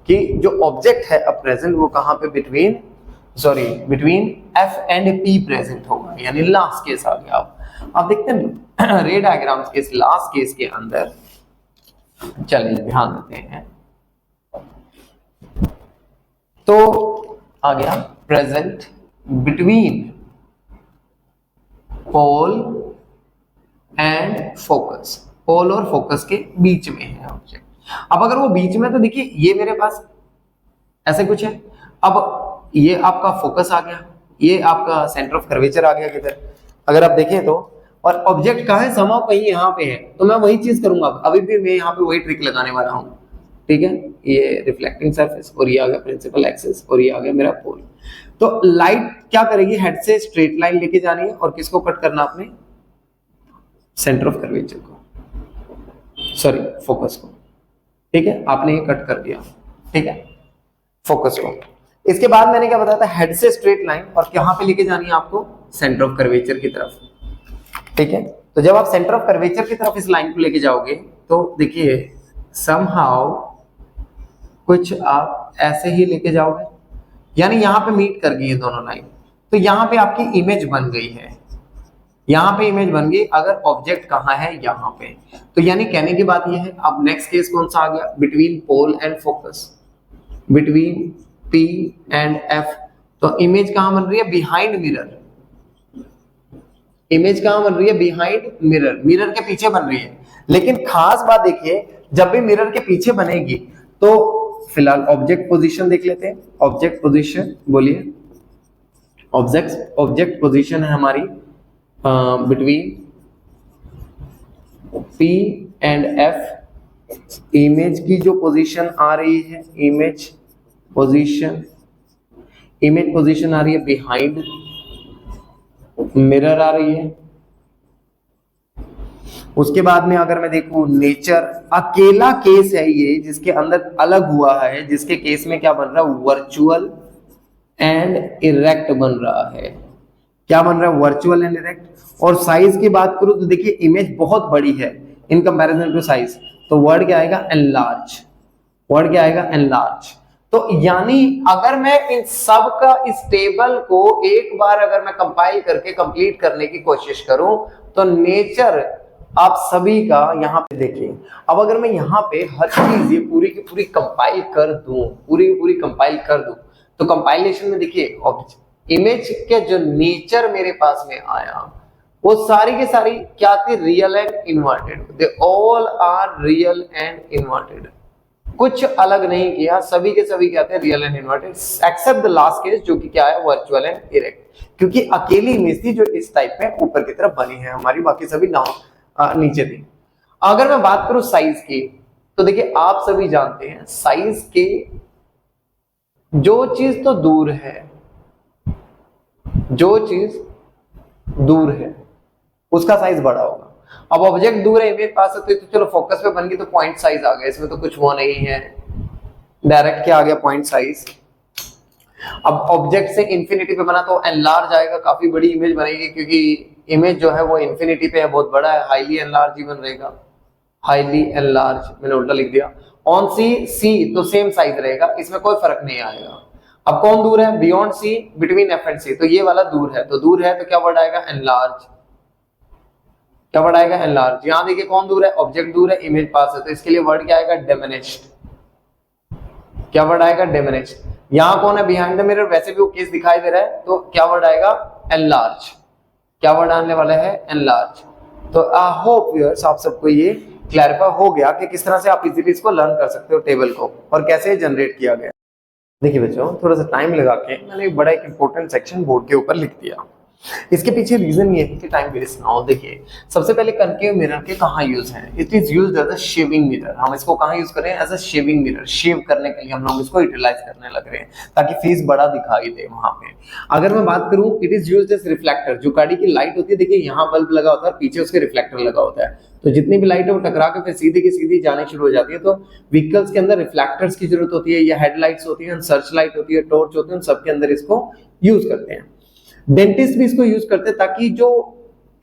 कि जो ऑब्जेक्ट है अब प्रेजेंट वो कहां पे, between between F and P present होगा, यानी लास्ट केस आ गया। अब देखते हैं रे डायग्राम्स के इस लास्ट केस के अंदर, चलिए ध्यान देते हैं। तो आ गया present between pole and focus, pole और फोकस के बीच में है ऑब्जेक्ट। अब अगर वो बीच में, तो देखिए ये मेरे पास ऐसे कुछ है। अब ये आपका फोकस आ गया, ये आपका सेंटर ऑफ कर्वेचर आ गया किधर, अगर आप देखें तो। और ऑब्जेक्ट कहाँ है, समाव कहीं यहाँ पे है। तो मैं वही चीज करूंगा, अभी भी मैं यहाँ पे वही ट्रिक लगाने वाला हूँ, ठीक है। ये रिफ्लेक्टिंग सरफेस और ये आ गया प्रिंसिपल एक्सिस और ये आ गया मेरा पोल। तो लाइट क्या करेगी, हेड से स्ट्रेट लाइन लेके जानी है और किसको कट करना आपने, सेंटर ऑफ कर्वेचर को, सॉरी फोकस को, ठीक है। आपने ये कट कर दिया, ठीक है, फोकस को। इसके बाद मैंने क्या बताया था, हेड से स्ट्रेट लाइन और कहां पे लेके जानी है आपको, सेंटर ऑफ कर्वेचर की तरफ, ठीक है। तो जब आप सेंटर ऑफ कर्वेचर की तरफ इस लाइन को लेके जाओगे तो देखिए समहाउ कुछ आप ऐसे ही लेके जाओगे, यानी यहां पे मीट कर गई है दोनों लाइन। तो यहां पे आपकी इमेज बन गई है, यहां पे इमेज बन गई। अगर ऑब्जेक्ट कहां है, यहां पे। तो यानी कहने की बात यह है, अब नेक्स्ट केस कौन सा आ गया, between pole and focus, between P and F। तो इमेज कहां बन रही है, बिहाइंड मिरर। इमेज कहां बन रही है, बिहाइंड मिरर, मिरर के पीछे बन रही है। लेकिन खास बात देखिए, जब भी मिरर के पीछे बनेगी तो फिलहाल ऑब्जेक्ट पोजीशन देख लेते हैं। ऑब्जेक्ट पोजीशन बोलिए, ऑब्जेक्ट पोजीशन है हमारी between P and F। Image की जो पोजीशन आ रही है, इमेज पोजीशन आ रही है बिहाइंड मिरर आ रही है। उसके बाद में अगर मैं देखूं नेचर, अकेला केस है ये जिसके अंदर अलग हुआ है, जिसके केस में क्या बन रहा है, वर्चुअल एंड इरेक्ट बन रहा है। क्या बन रहा है, वर्चुअल एंड इरेक्ट। और साइज की बात करूं तो देखिए इमेज बहुत बड़ी है इन कंपैरिजन टू साइज। तो वर्ड क्या आएगा, एनलार्ज। वर्ड क्या आएगा, एनलार्ज। तो यानी अगर मैं इन सब का इस टेबल को एक बार अगर मैं कंपाइल करके कंप्लीट करने की कोशिश करूं तो नेचर आप सभी का यहाँ पे देखिए। अब अगर मैं यहाँ पे हर चीज ये पूरी की पूरी कंपाइल कर दूं, पूरी की पूरी कंपाइल कर दूं, तो कंपाइलेशन में देखिए इमेज के जो नेचर मेरे पास में आया वो सारी की सारी क्या थी, real and inverted. They all are real and inverted, कुछ अलग नहीं किया, सभी के सभी क्या थे, real and inverted, except the last case जो कि क्या है, वर्चुअल एंड इरेक्ट। क्योंकि अकेली इमेज थी जो इस टाइप में ऊपर की तरफ बनी है हमारी, बाकी सभी नीचे थी। अगर मैं बात करूं साइज की, तो देखिए आप सभी जानते हैं साइज के जो चीज तो दूर है, जो चीज दूर है उसका साइज बड़ा होगा। अब ऑब्जेक्ट दूर है, इमेज पास है, तो चलो फोकस पे बन गई तो पॉइंट साइज आ गया, इसमें तो कुछ वो नहीं है, डायरेक्ट क्या आ गया, पॉइंट साइज। अब ऑब्जेक्ट से इंफिनिटी पे बना तो एनलार्ज आएगा, काफी बड़ी इमेज बनेगी, क्योंकि इमेज जो है वो इंफिनिटी पे है, बहुत बड़ा है, हाईली एनलार्ज इवन रहेगा, हाईली एनलार्ज, मैंने उल्टा लिख दिया। ऑन सी, सी तो सेम साइज रहेगा, इसमें कोई फर्क नहीं आएगा। अब कौन दूर है, beyond C, between F and C, तो ये वाला दूर है, तो दूर है तो क्या वर्ड आएगा, एनलार्ज, क्या वर्ड आएगा, एनलार्ज। यहां देखिए कौन दूर है, ऑब्जेक्ट दूर है, इमेज पास है, तो इसके लिए वर्ड क्या आएगा, डिमिनिश्ड, क्या वर्ड आएगा, डिमिनिश्ड। यहां कौन है, बिहाइंड द मिरर, वैसे भी वो केस दिखाई दे रहा है, तो क्या वर्ड आएगा, एनलार्ज, क्या वर्ड आने वाला है, एनलार्ज। तो आई होप व्यूअर्स आप सबको ये क्लैरिफाई हो गया कि किस तरह से आप इजीली इसको लर्न कर सकते हो टेबल को, और कैसे जनरेट किया गया। देखिए बच्चों, थोड़ा सा टाइम लगा के मैंने एक बड़ा एक इंपॉर्टेंट सेक्शन बोर्ड के ऊपर लिख दिया। इसके पीछे रीजन ये है कि टाइम वेस्ट ना हो। देखिए सबसे पहले कनकेव मिरर के कहाँ यूज है, it is used as a shaving mirror. हम इसको कहाँ यूज कर रहे हैं, as a shaving mirror, shave करने के लिए हम लोग इसको यूटिलाइज करने लग रहे हैं, ताकि फेस बड़ा दिखाई दे वहां पे। अगर मैं बात करूं, it is used as reflector, जो गाड़ी की लाइट होती है, देखिए यहाँ बल्ब लगा होता है, पीछे उसके रिफ्लेक्टर लगा होता है, तो जितनी भी लाइट है वो टकरा के फिर सीधी की सीधी जाने शुरू हो जाती है। तो व्हीकल्स के अंदर रिफ्लेक्टर्स की जरूरत होती है, या हेडलाइट्स होती है, सर्च लाइट होती है, टॉर्च होती है, सबके अंदर इसको यूज करते हैं। डेंटिस्ट भी इसको यूज करते हैं, ताकि जो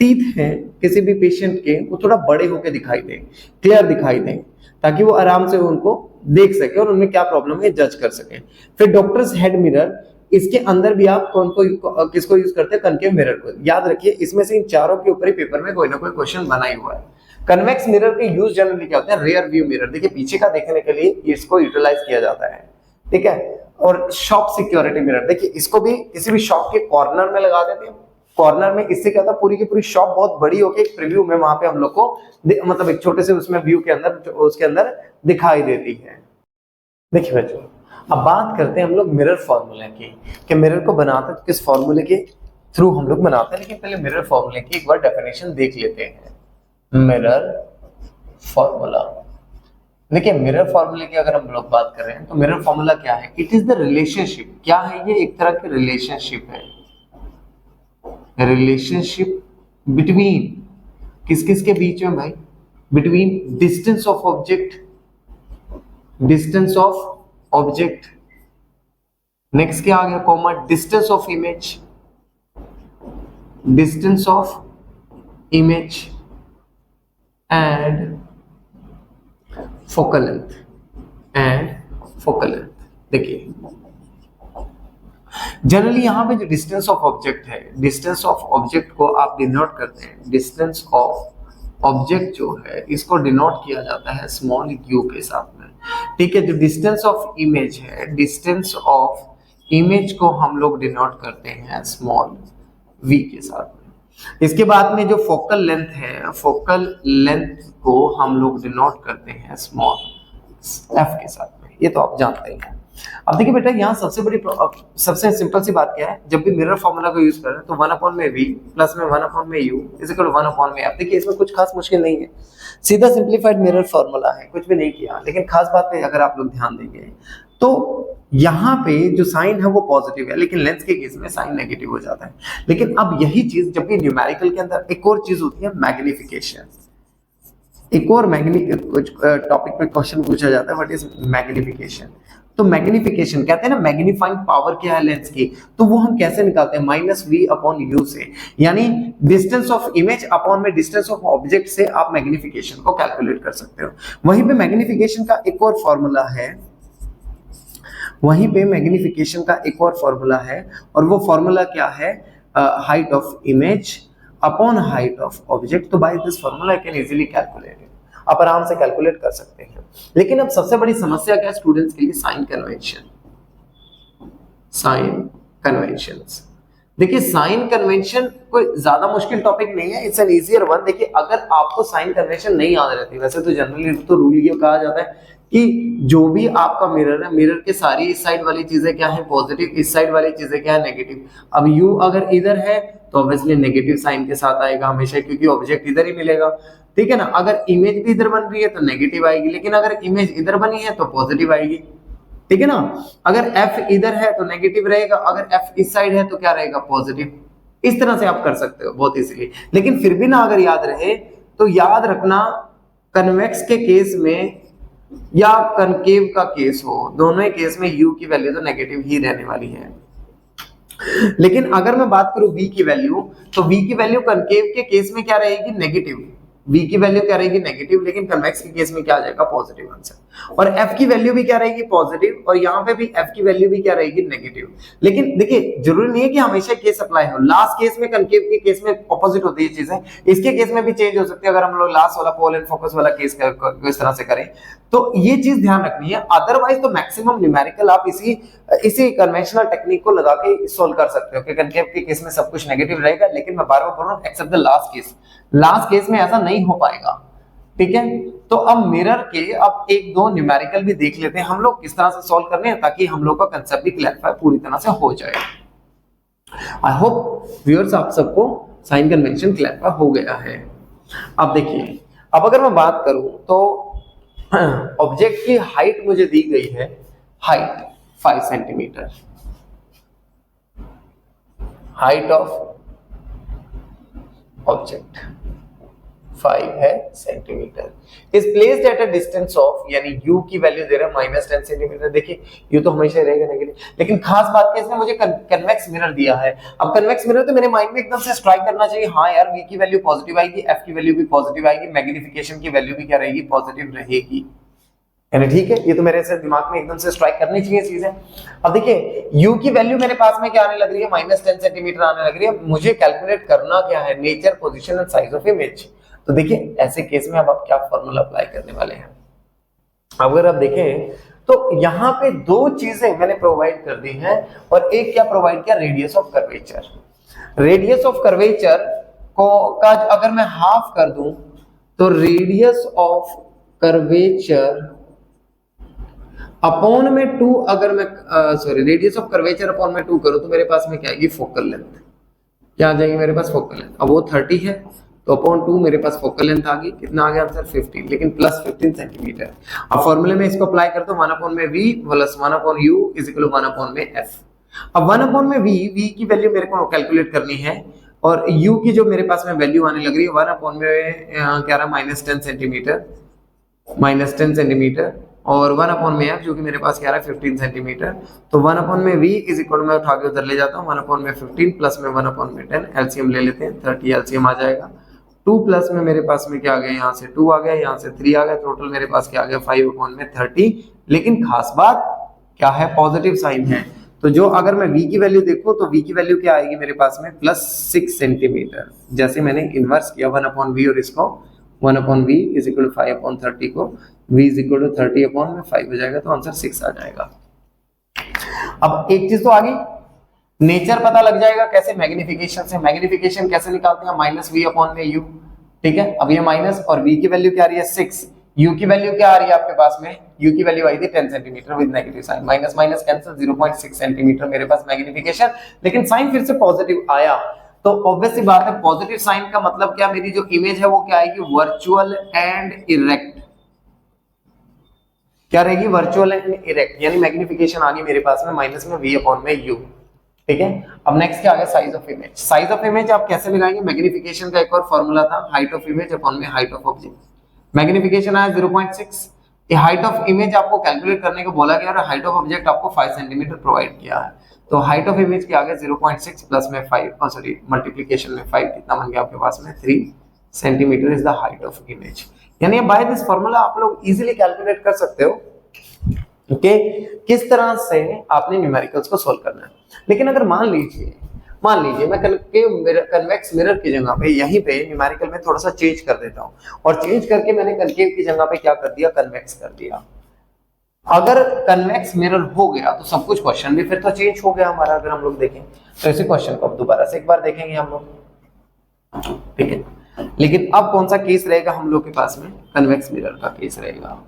टीथ हैं किसी भी पेशेंट के, वो थोड़ा बड़े होकर दिखाई दें, क्लियर दिखाई दें, ताकि वो आराम से उनको देख सके और उनमें क्या प्रॉब्लम है जज कर सके। फिर डॉक्टर्स हेड मिरर, इसके अंदर भी आप कौन को किसको यूज करते हैं, कनकेव मिरर को। याद रखिए इसमें से इन चारों के ऊपर ही पेपर में कोई ना कोई क्वेश्चन बना ही हुआ है। कन्वेक्स मिरर के यूज जनरली क्या होते हैं, रियर व्यू मिरर, देखिए पीछे का देखने के लिए इसको यूटिलाइज किया जाता है, ठीक है। और शॉप सिक्योरिटी मिरर, देखिए इसको भी किसी भी शॉप के कॉर्नर में लगा देते हैं, कॉर्नर में, इससे क्या होता है पूरी की पूरी शॉप बहुत बड़ी होकर एक प्रीव्यू में वहां पे हम लोग को मतलब एक छोटे से उसमें व्यू के अंदर उसके अंदर दिखाई देती है। देखिए बच्चों, अब बात करते हैं हम लोग मिरर फॉर्मूले की, कि मिरर को बनाते हैं किस फॉर्मूले के थ्रू हम लोग बनाते हैं। लेकिन पहले मिरर फॉर्मूले की एक बार डेफिनेशन देख लेते हैं। मिरर फॉर्मूला, देखिए मिरर फॉर्मूले की अगर हम लोग बात कर रहे हैं तो मिरर फॉर्मूला क्या है, इट इज द रिलेशनशिप। क्या है ये, एक तरह की रिलेशनशिप है, रिलेशनशिप बिटवीन किस किस के बीच में भाई, between distance of object, distance of object, next क्या आ गया, comma, distance of image, distance of image and focal length, and focal length. देखिए जनरली यहां पे जो डिस्टेंस ऑफ ऑब्जेक्ट है, डिस्टेंस ऑफ ऑब्जेक्ट को आप डिनोट करते हैं, डिस्टेंस ऑफ ऑब्जेक्ट जो है इसको डिनोट किया जाता है स्मॉल यू के साथ में, ठीक है। जो डिस्टेंस ऑफ इमेज है, डिस्टेंस ऑफ इमेज को हम लोग डिनोट करते हैं स्मॉल वी के साथ में। इसके बाद में जो फोकल लेंथ है, फोकल लेंथ को हम लोग डिनोट करते हैं स्मॉल एफ के साथ में, ये तो आप जानते हैं। अब देखिए बेटा, यहाँ सबसे सिंपल सी बात क्या है, जब भी मिरर फॉर्मूला को यूज कर रहे हैं तो 1/v प्लस में 1/u is equal to 1/f। देखिए इसमें कुछ खास मुश्किल नहीं है, सीधा सिंप्लीफाइड मिरर फॉर्मूला है, कुछ भी नहीं किया। लेकिन खास बात पे अगर आप लोग ध्यान देंगे तो यहाँ पे जो साइन है वो पॉजिटिव है, लेकिन लेंस के केस में साइन नेगेटिव हो जाता है। लेकिन अब यही चीज जब भी न्यूमेरिकल के अंदर एक और चीज होती है, मैग्निफिकेशन। एक और टॉपिक पे क्वेश्चन पूछा जाता है, व्हाट इज मैग्निफिकेशन। तो मैग्निफिकेशन कहते हैं ना, मैग्नीफाइंग पावर क्या है लेंस की, तो वो हम कैसे निकालते हैं, -v/u से, यानी डिस्टेंस ऑफ इमेज अपॉन में डिस्टेंस ऑफ ऑब्जेक्ट से आप मैग्निफिकेशन को कैलकुलेट कर सकते हो। वहीं पे मैग्निफिकेशन का एक और फॉर्मूला है, वहीं पे मैग्निफिकेशन का एक और फॉर्मूला है, और वो फॉर्मूला क्या है, height of image upon height of object. तो by this formula I can easily calculate it, आप आराम से कैलकुलेट कर सकते हैं। लेकिन अब सबसे बड़ी समस्या क्या है स्टूडेंट्स के लिए, साइन कन्वेंशन, साइन कन्वेंशंस। देखिए साइन कन्वेंशन कोई ज्यादा मुश्किल टॉपिक नहीं है, इट्स एन इजियर वन। देखिए अगर आपको साइन कन्वेंशन नहीं याद रहती, वैसे तो जनरली तो रूल ये कहा जाता है कि जो भी आपका मिरर है, मिरर के सारी इस साइड वाली चीजें क्या है पॉजिटिव, इस साइड वाली चीजें क्या है नेगेटिव। अब यू अगर इधर है तो ऑब्वियसली नेगेटिव साइन के साथ आएगा हमेशा, क्योंकि ऑब्जेक्ट इधर ही मिलेगा, ठीक है ना। अगर इमेज भी इधर बन रही है तो नेगेटिव आएगी, लेकिन अगर इमेज इधर बनी है तो पॉजिटिव आएगी, ठीक है ना। अगर एफ इधर है तो नेगेटिव रहेगा, अगर एफ इस साइड है तो क्या रहेगा, पॉजिटिव। इस तरह से आप कर सकते हो बहुत इजीली। लेकिन फिर भी ना अगर याद रहे तो याद रखना, कन्वेक्स के केस में या कनकेव का केस हो, दोनों ही केस में u की वैल्यू तो नेगेटिव ही रहने वाली है। लेकिन अगर मैं बात करूं v की वैल्यू, तो v की वैल्यू कनकेव के केस में क्या रहेगी, नेगेटिव। v की वैल्यू क्या रहेगी, नेगेटिव, लेकिन कन्वेक्स के केस में क्या आ जाएगा, पॉजिटिव आंसर। और f की वैल्यू भी क्या रहेगी, पॉजिटिव, और यहाँ पे भी f की वैल्यू भी क्या रहेगी, नेगेटिव। लेकिन देखिए जरूरी नहीं है कि हमेशा केस अप्लाई हो, लास्ट केस में कनकेव के केस में ऑपोजिट होती है चीजें, इसके केस में भी चेंज हो सकती है अगर हम लोग लास्ट वाला पोल एंड फोकस वाला केस इस तरह से करें, तो ये चीज ध्यान रखनी है। अदरवाइज तो मैक्सिमम न्यूमेरिकल आप इसी कन्वेंशनल टेक्निक को लगा के सोल्व कर सकते हो कि कनकेव के केस में सब कुछ नेगेटिव रहेगा, लेकिन मैं बार बार बोल रहा हूं except the last case, last case में ऐसा नहीं हो पाएगा। ठीक है, तो अब मिरर के अब एक दो न्यूमेरिकल भी देख लेते हैं हम लोग किस तरह से सॉल्व करने हैं, ताकि हम लोग का कंसेप्ट भी क्लैरिफाई पूरी तरह से हो जाए। आई होप व्यूअर्स आप सबको साइन कन्वेंशन क्लैरिफाई हो गया है। अब देखिए, अब अगर मैं बात करूं तो ऑब्जेक्ट की हाइट मुझे दी गई है, height 5 centimetre, height of object 5 है centimetre, is placed at a distance of, यानी u की वैल्यू दे रहा है -10 सेंटीमीटर। देखिए u तो हमेशा रहेगा नेगेटिव, लेकिन खास बात क्या, इसने मुझे कन्वेक्स मिरर दिया है। अब कन्वेक्स मिरर तो मेरे माइंड में एकदम से स्ट्राइक करना चाहिए, हाँ यार v की वैल्यू पॉजिटिव आएगी, f की वैल्यू भी पॉजिटिव आएगी, मैग्निफिकेशन की वैल्यू भी क्या रहेगी, पॉजिटिव रहेगी, यानी ठीक है, ये तो मेरे से दिमाग में एकदम से स्ट्राइक करनी चाहिए चीजें। अब देखिए u की वैल्यू मेरे पास में क्या आने लग रही है, -10 सेंटीमीटर आने लग रही है। मुझे कैलकुलेट करना क्या है, nature, position and size of image. तो देखिए ऐसे केस में अब आप क्या फॉर्मूला अप्लाई करने वाले हैं। अगर आप देखें तो यहाँ पे दो चीजें मैंने प्रोवाइड कर दी हैं, और एक क्या प्रोवाइड किया, radius of curvature. Radius of curvature को का अगर मैं हाफ कर दूं, तो रेडियस ऑफ कर्वेचर अपॉन में 2, अगर मैं रेडियस ऑफ कर्वेचर अपॉन में 2 करूं, तो मेरे पास में क्या आएगी, फोकल लेंथ। क्या आ जाएगी मेरे पास, फोकल लेंथ। अब वो 30 है, तो अपॉन 2 मेरे पास फोकल लेंथ आ गई, कितना आ गया आंसर, 15, लेकिन प्लस 15 सेंटीमीटर। अब फॉर्मूले में इसको अप्लाई करते हो, 1 में v plus 1 u is equal to 1 में f। अब 1 में v की वैल्यू मेरे को कैलकुलेट करनी है, और u की जो मेरे पास में वैल्यू आने लग रही है 1 में क्या रहा, -10 सेंटीमीटर, -10 सेंटीमीटर, और 1 में f जो कि मेरे पास क्या रहा है 15 सेंटीमीटर। तो 1 में v इज इक्वल, मैं उठा के उधर ले जाता हूँ, 1 में 15 प्लस में 1 में 10, एलसीएम ले लेते हैं, 30 एलसीएम आ जाएगा। 2 प्लस में मेरे पास में क्या आ गया, यहाँ से 2 आ गया, यहाँ से 3 आ गया, टोटल मेरे पास क्या आ गया 5 में 30। लेकिन खास बात क्या है, पॉजिटिव साइन है, तो जो अगर मैं v की वैल्यू देखूं, तो v की वैल्यू क्या आएगी मेरे पास में, +6 सेंटीमीटर। जैसे मैंने इनवर्स किया 1/v और इसको 1/v इज इक्वल टू 5/30 को v इज इक्वल टू 30/5 हो जाएगा, तो आंसर 6 आ जाएगा। अब एक चीज तो आ गई, नेचर पता लग जाएगा कैसे, मैग्निफिकेशन से। मैग्निफिकेशन कैसे निकालते हैं, -v/u। ठीक है, अब ये माइनस, और v की वैल्यू क्या आ रही है 6, u की वैल्यू क्या आ रही है आपके पास में, u की वैल्यू आई थी 10 centimetre with negative sign, minus minus cancel, 0.6 centimetre मेरे पास मैग्निफिकेशन, लेकिन साइन फिर से पॉजिटिव आया। तो ऑब्वियस सी बात है, पॉजिटिव साइन का मतलब क्या, मेरी जो इमेज है वो क्या आएगी, वर्चुअल एंड इरेक्ट। क्या रहेगी, वर्चुअल एंड इरेक्ट, यानी मैग्निफिकेशन आ गई मेरे पास में माइनस में v/u। ठीक है, अब नेक्स्ट क्या आ गया, size of image. Size of image आप कैसे लगाएंगे, मैग्निफिकेशन का एक और फॉर्मूला था, हाइट ऑफ इमेज अपॉन में हाइट ऑफ ऑब्जेक्ट। मैग्निफिकेशन आया 0.6, ये हाइट ऑफ इमेज आपको कैलकुलेट करने को बोला गया, और हाइट ऑफ ऑब्जेक्ट आपको 5 सेंटीमीटर प्रोवाइड किया है। तो हाइट ऑफ इमेज क्या आ गया 0.6 प्लस में 5, मल्टीप्लिकेशन में 5, कितना बन गया आपके पास में 3 centimetre is the height of image. यानी बाय दिस फॉर्मूला आप लोग इजीली कैलकुलेट कर सकते हो ओके किस तरह से आपने न्यूमेरिकल्स को सॉल्व करना है। लेकिन अगर मान लीजिए मैं कन्वेक्स मिरर की जगह पे यहीं पे न्यूमेरिकल में थोड़ा सा चेंज कर देता हूँ, और चेंज करके मैंने कनकेव की जगह पे क्या कर दिया, कन्वेक्स कर दिया। अगर कन्वेक्स मिरर हो गया तो सब कुछ क्वेश्चन भी फिर तो चेंज हो गया हमारा। अगर हम लोग देखें तो इसी क्वेश्चन को अब दोबारा से एक बार देखेंगे हम लोग, ठीक है। लेकिन अब कौन सा केस रहेगा हम लोग के पास में, कन्वेक्स मिरर का केस रहेगा।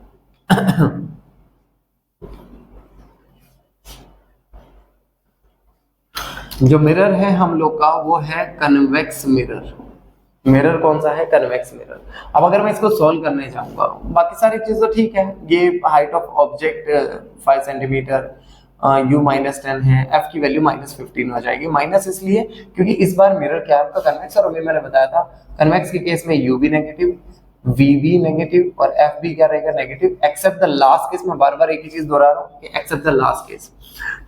जो मिरर है हम लोग का वो है कन्वेक्स मिरर। मिरर कौन सा है, कन्वेक्स मिरर। अब अगर मैं इसको सॉल्व करने जाऊंगा, बाकी सारी चीज तो ठीक है, ये height of object 5 centimetre, u -10 है, f की वैल्यू -15 हो जाएगी। माइनस इसलिए क्योंकि इस बार मिरर क्या है आपका कन्वेक्स, और अभी मैंने बताया था कन्वेक्स के केस में u भी नेगेटिव, वी भी नेगेटिव और एफ भी क्या रहेगा negative, except the last case. मैं बार बार एक ही चीज दोहरा रहा हूँ कि एक्सेप्ट द लास्ट केस।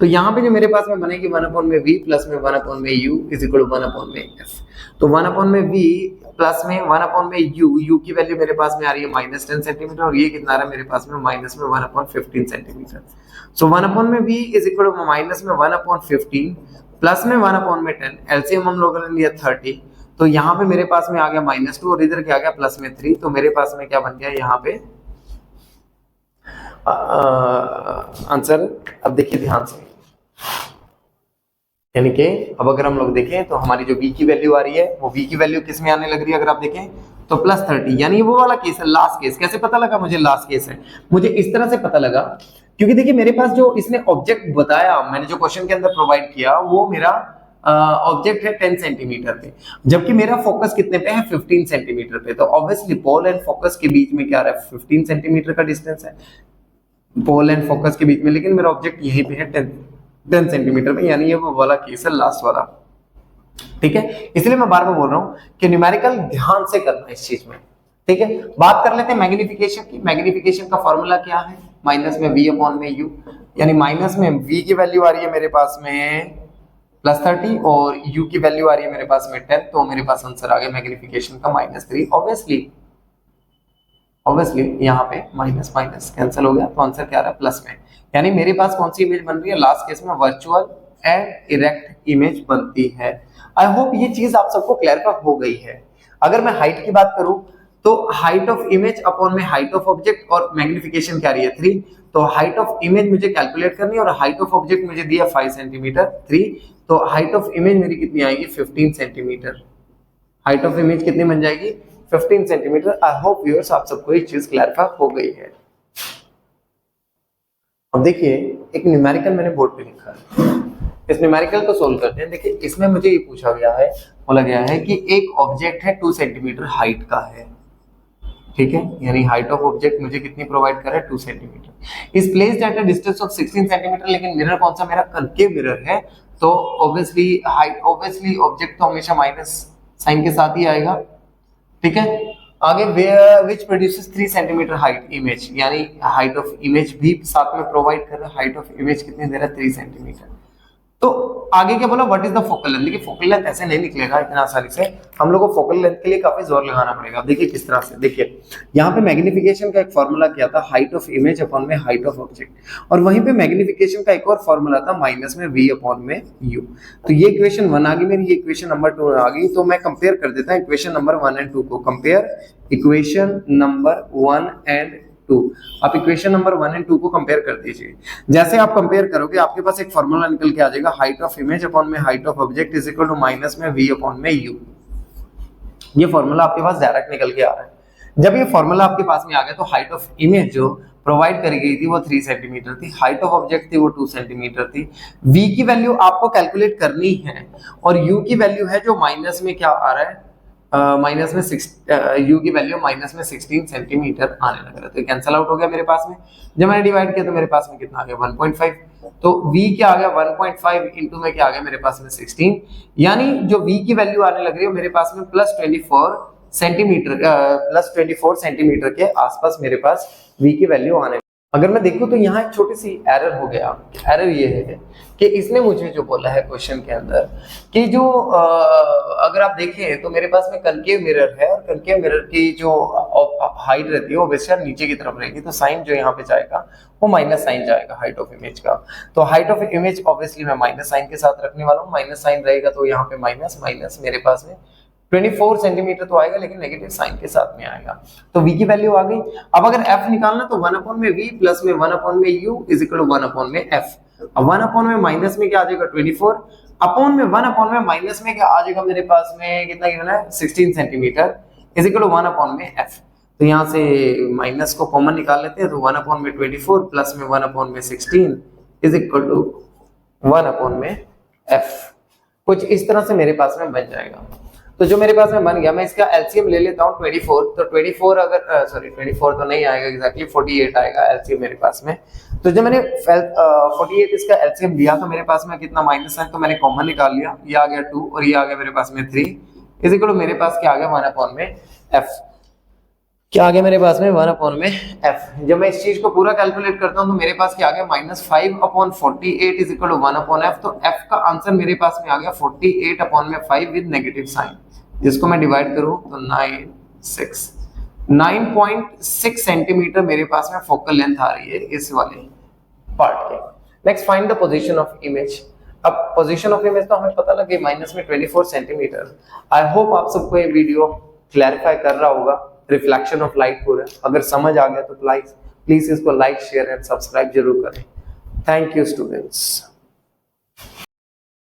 तो यहाँ पे जो मेरे पास में बनेगी 1 में v प्लस में 1 में u इज इक्वल टू 1 में f। तो 1 में v प्लस में 1 में u की वैल्यू मेरे पास में आ रही है -10 सेंटीमीटर और ये कितना आ रहा है मेरे पास में माइनस में 1/15 सेंटीमीटर। सो 1 में v is equal to minus में 1/15 प्लस में 1/10, एलसीएम हम लोगों ने लिया 30। तो यहाँ पे मेरे पास में आ गया -2 और इधर क्या आ गया प्लस में 3। तो मेरे पास में क्या बन गया यहाँ पे आंसर। अब देखिए ध्यान से, यानी कि अब अगर हम लोग देखें तो हमारी जो v की वैल्यू आ रही है वो v की वैल्यू किस में आने लग रही है, अगर आप देखें तो +30, यानी वो वाला केस है लास्ट केस। कैसे पता लगा मुझे लास्ट केस है? मुझे इस तरह से पता लगा क्योंकि देखिए मेरे पास जो इसने ऑब्जेक्ट बताया, मैंने जो क्वेश्चन के अंदर प्रोवाइड किया वो मेरा ऑब्जेक्ट है 10 सेंटीमीटर पे, जबकि मेरा फोकस कितने पे है 15 सेंटीमीटर पे। तो ऑब्वियसली पोल एंड फोकस के बीच में क्या रहा है 15 सेंटीमीटर का डिस्टेंस है पोल एंड फोकस के बीच में, लेकिन मेरा ऑब्जेक्ट यहीं पे है 10 सेंटीमीटर पे, यानी ये वो वाला केस है लास्ट वाला। ठीक है, इसलिए मैं बार बार बोल रहा हूं कि न्यूमेरिकल ध्यान से करना इस चीज में। ठीक है, बात कर लेते हैं मैग्निफिकेशन की। मैग्निफिकेशन का फॉर्मूला क्या है? माइनस में v में u, यानी माइनस में v की वैल्यू आ रही है मेरे पास में +30 और u की वैल्यू आ रही है मेरे पास में 10। तो मेरे पास आंसर आ गया मैग्निफिकेशन का -3। ऑब्वियसली यहाँ पे माइनस माइनस कैंसिल हो गया, तो आंसर क्या आ रहा है प्लस में। यानी मेरे पास कौन सी इमेज बन रही है लास्ट केस में? वर्चुअल एंड इरेक्ट इमेज बनती है। आई होप ये चीज आप सबको क्लैरिफाई हो गई है। अगर मैं हाइट की बात करूं तो हाइट ऑफ इमेज अपॉन में हाइट ऑफ ऑब्जेक्ट, और मैग्निफिकेशन क्या रही है 3। तो हाइट ऑफ इमेज मुझे कैलकुलेट करनी है और हाइट ऑफ ऑब्जेक्ट मुझे दिया 5 सेंटीमीटर 3। तो हाइट ऑफ इमेज मेरी कितनी आएगी 15 सेंटीमीटर। हाइट ऑफ इमेज कितनी बन जाएगी 15 सेंटीमीटर। आई होप व्यूअर्स आप सबको ये चीज क्लैरिफाई हो गई है। अब देखिए एक न्यूमेरिकल मैंने बोर्ड पे लिखा है, इस न्यूमेरिकल को सोल्व करते हैं। देखिए इसमें मुझे ये पूछा गया है, बोला गया है कि एक ऑब्जेक्ट है 2 सेंटीमीटर हाइट का है। ठीक है, यानी हाइट ऑफ ऑब्जेक्ट मुझे कितनी प्रोवाइड कर रहा है 2 सेंटीमीटर। इस placed at a distance of 16 centimetre, लेकिन मिरर कौन सा मेरा कनकेव मिरर है, तो ऑब्वियसली हाइट ऑब्वियसली ऑब्जेक्ट तो हमेशा माइनस साइन के साथ ही आएगा। ठीक है, आगे which produces 3 centimetre height image, यानी हाइट ऑफ इमेज भी साथ में प्रोवाइड कर रहा है। हाइट ऑफ इमेज कितनी दे रहा है 3 सेंटीमीटर। तो आगे क्या बोला what is the focal length. देखिए फोकल लेंथ ऐसे नहीं निकलेगा इतना आसानी से, हम लोग को फोकल लेंथ के लिए काफी जोर लगाना पड़ेगा। देखिए किस तरह से, देखिए यहाँ पे मैग्निफिकेशन का एक फॉर्मूला क्या था हाइट ऑफ इमेज अपॉन में हाइट ऑफ ऑब्जेक्ट, और वहीं पे मैग्निफिकेशन का एक और फॉर्मूला था माइनस में v अपॉन में u। तो ये इक्वेशन 1 आ गई मेरी, ये इक्वेशन नंबर 2 आ गई। तो मैं कंपेयर कर देता हूँ इक्वेशन नंबर 1 एंड 2 को। Compare equation number 1 and 2। आप इक्वेशन नंबर 1 एंड 2 को कंपेयर कर दीजिए। जैसे आप कंपेयर करोगे आपके पास एक फॉर्मूला निकल के आ जाएगा हाइट ऑफ इमेज अपॉन में height of object is equal to minus में v अपॉन में u। ये फॉर्मूला आपके पास डायरेक्ट निकल के आ रहा है। जब ये फॉर्मूला आपके पास में आ गया तो हाइट ऑफ इमेज जो प्रोवाइड करी गई थी वो 3 सेंटीमीटर थी, हाइट ऑफ ऑब्जेक्ट थी वो 2 सेंटीमीटर थी। v की वैल्यू आपको कैलकुलेट करनी है और u की वैल्यू है जो माइनस में क्या आ रहा है माइनस में u की वैल्यू माइनस में 16 सेंटीमीटर आने लग रहा है। तो कैंसिल आउट हो गया मेरे पास में। जब मैंने डिवाइड किया तो मेरे पास में कितना आ गया 1.5। तो v क्या आ गया 1.5 इंटू में क्या आ गया मेरे पास में 16, यानी जो v की वैल्यू आने लग रही है मेरे पास में +24 सेंटीमीटर के आसपास मेरे पास v की वैल्यू आने। अगर मैं देखूं तो यहाँ एक छोटी सी एरर हो गया। एरर ये है कि इसने मुझे जो बोला है क्वेश्चन के अंदर कि जो अगर आप देखें तो मेरे पास में कनकेव मिरर है और कनकेव मिरर की जो हाइट रहती है वो बेशक नीचे की तरफ रहेगी। तो साइन जो यहाँ पे जाएगा वो माइनस साइन जाएगा हाइट ऑफ इमेज का। तो हाइट ऑफ इमेज ऑब्वियसली मैं माइनस साइन के साथ रखने वाला हूँ। माइनस साइन रहेगा तो यहाँ पे माइनस माइनस मेरे पास में 24 सेंटीमीटर तो आएगा लेकिन नेगेटिव साइन के साथ में आएगा। तो v की वैल्यू आ गई। अब अगर f निकालना तो 1 अपॉन में v प्लस में 1 अपॉन में u is equal to 1 upon में f। अब 1 अपॉन में माइनस में क्या आ जाएगा 24 अपॉन में 1 अपॉन में माइनस में क्या आ जाएगा मेरे पास में कितना गिवन है 16 centimetre is equal to 1 upon में f। तो यहाँ से माइनस को कॉमन निकाल लेते हैं तो 1 अपॉन में 24 प्लस में 1 अपॉन में 16 इज इक्वल टू 1 अपॉन में f। कुछ इस तरह से मेरे पास में बन जाएगा। तो जो मेरे पास में बन गया मैं इसका एलसीएम ले लेता हूँ 24। तो 24 अगर 24 तो नहीं आएगा एग्जैक्टली 48 आएगा एलसीएम मेरे पास में। तो जब मैंने 48 इसका एलसीएम लिया तो मेरे पास में कितना माइनस है तो मैंने कॉमन निकाल लिया, ये आ गया 2 और ये आ गया मेरे पास में 3 इज इक्वल टू मेरे पास क्या आ गया 1 अपॉन में f। क्या आ गया मेरे पास में 1 में f। जब मैं इस चीज को पूरा कैलकुलेट करता हूं तो मेरे पास क्या आ गया -5/48 इज इक्वल टू 1/f। तो f का आंसर मेरे पास में आ गया 48/5 विद नेगेटिव साइन, जिसको मैं डिवाइड करूं तो 9.6 सेंटीमीटर मेरे पास में फोकल लेंथ आ रही है इस वाले पार्ट के। Next find the position of image. अब पोजीशन ऑफ इमेज तो हमें पता लगे -24 सेंटीमीटर। आई होप आप सबको ये वीडियो क्लैरिफाई कर रहा होगा रिफ्लेक्शन ऑफ लाइट पूरा। अगर समझ आ गया तो प्लीज इसको लाइक शेयर एंड सब्सक्राइब जरूर करें। Thank you students.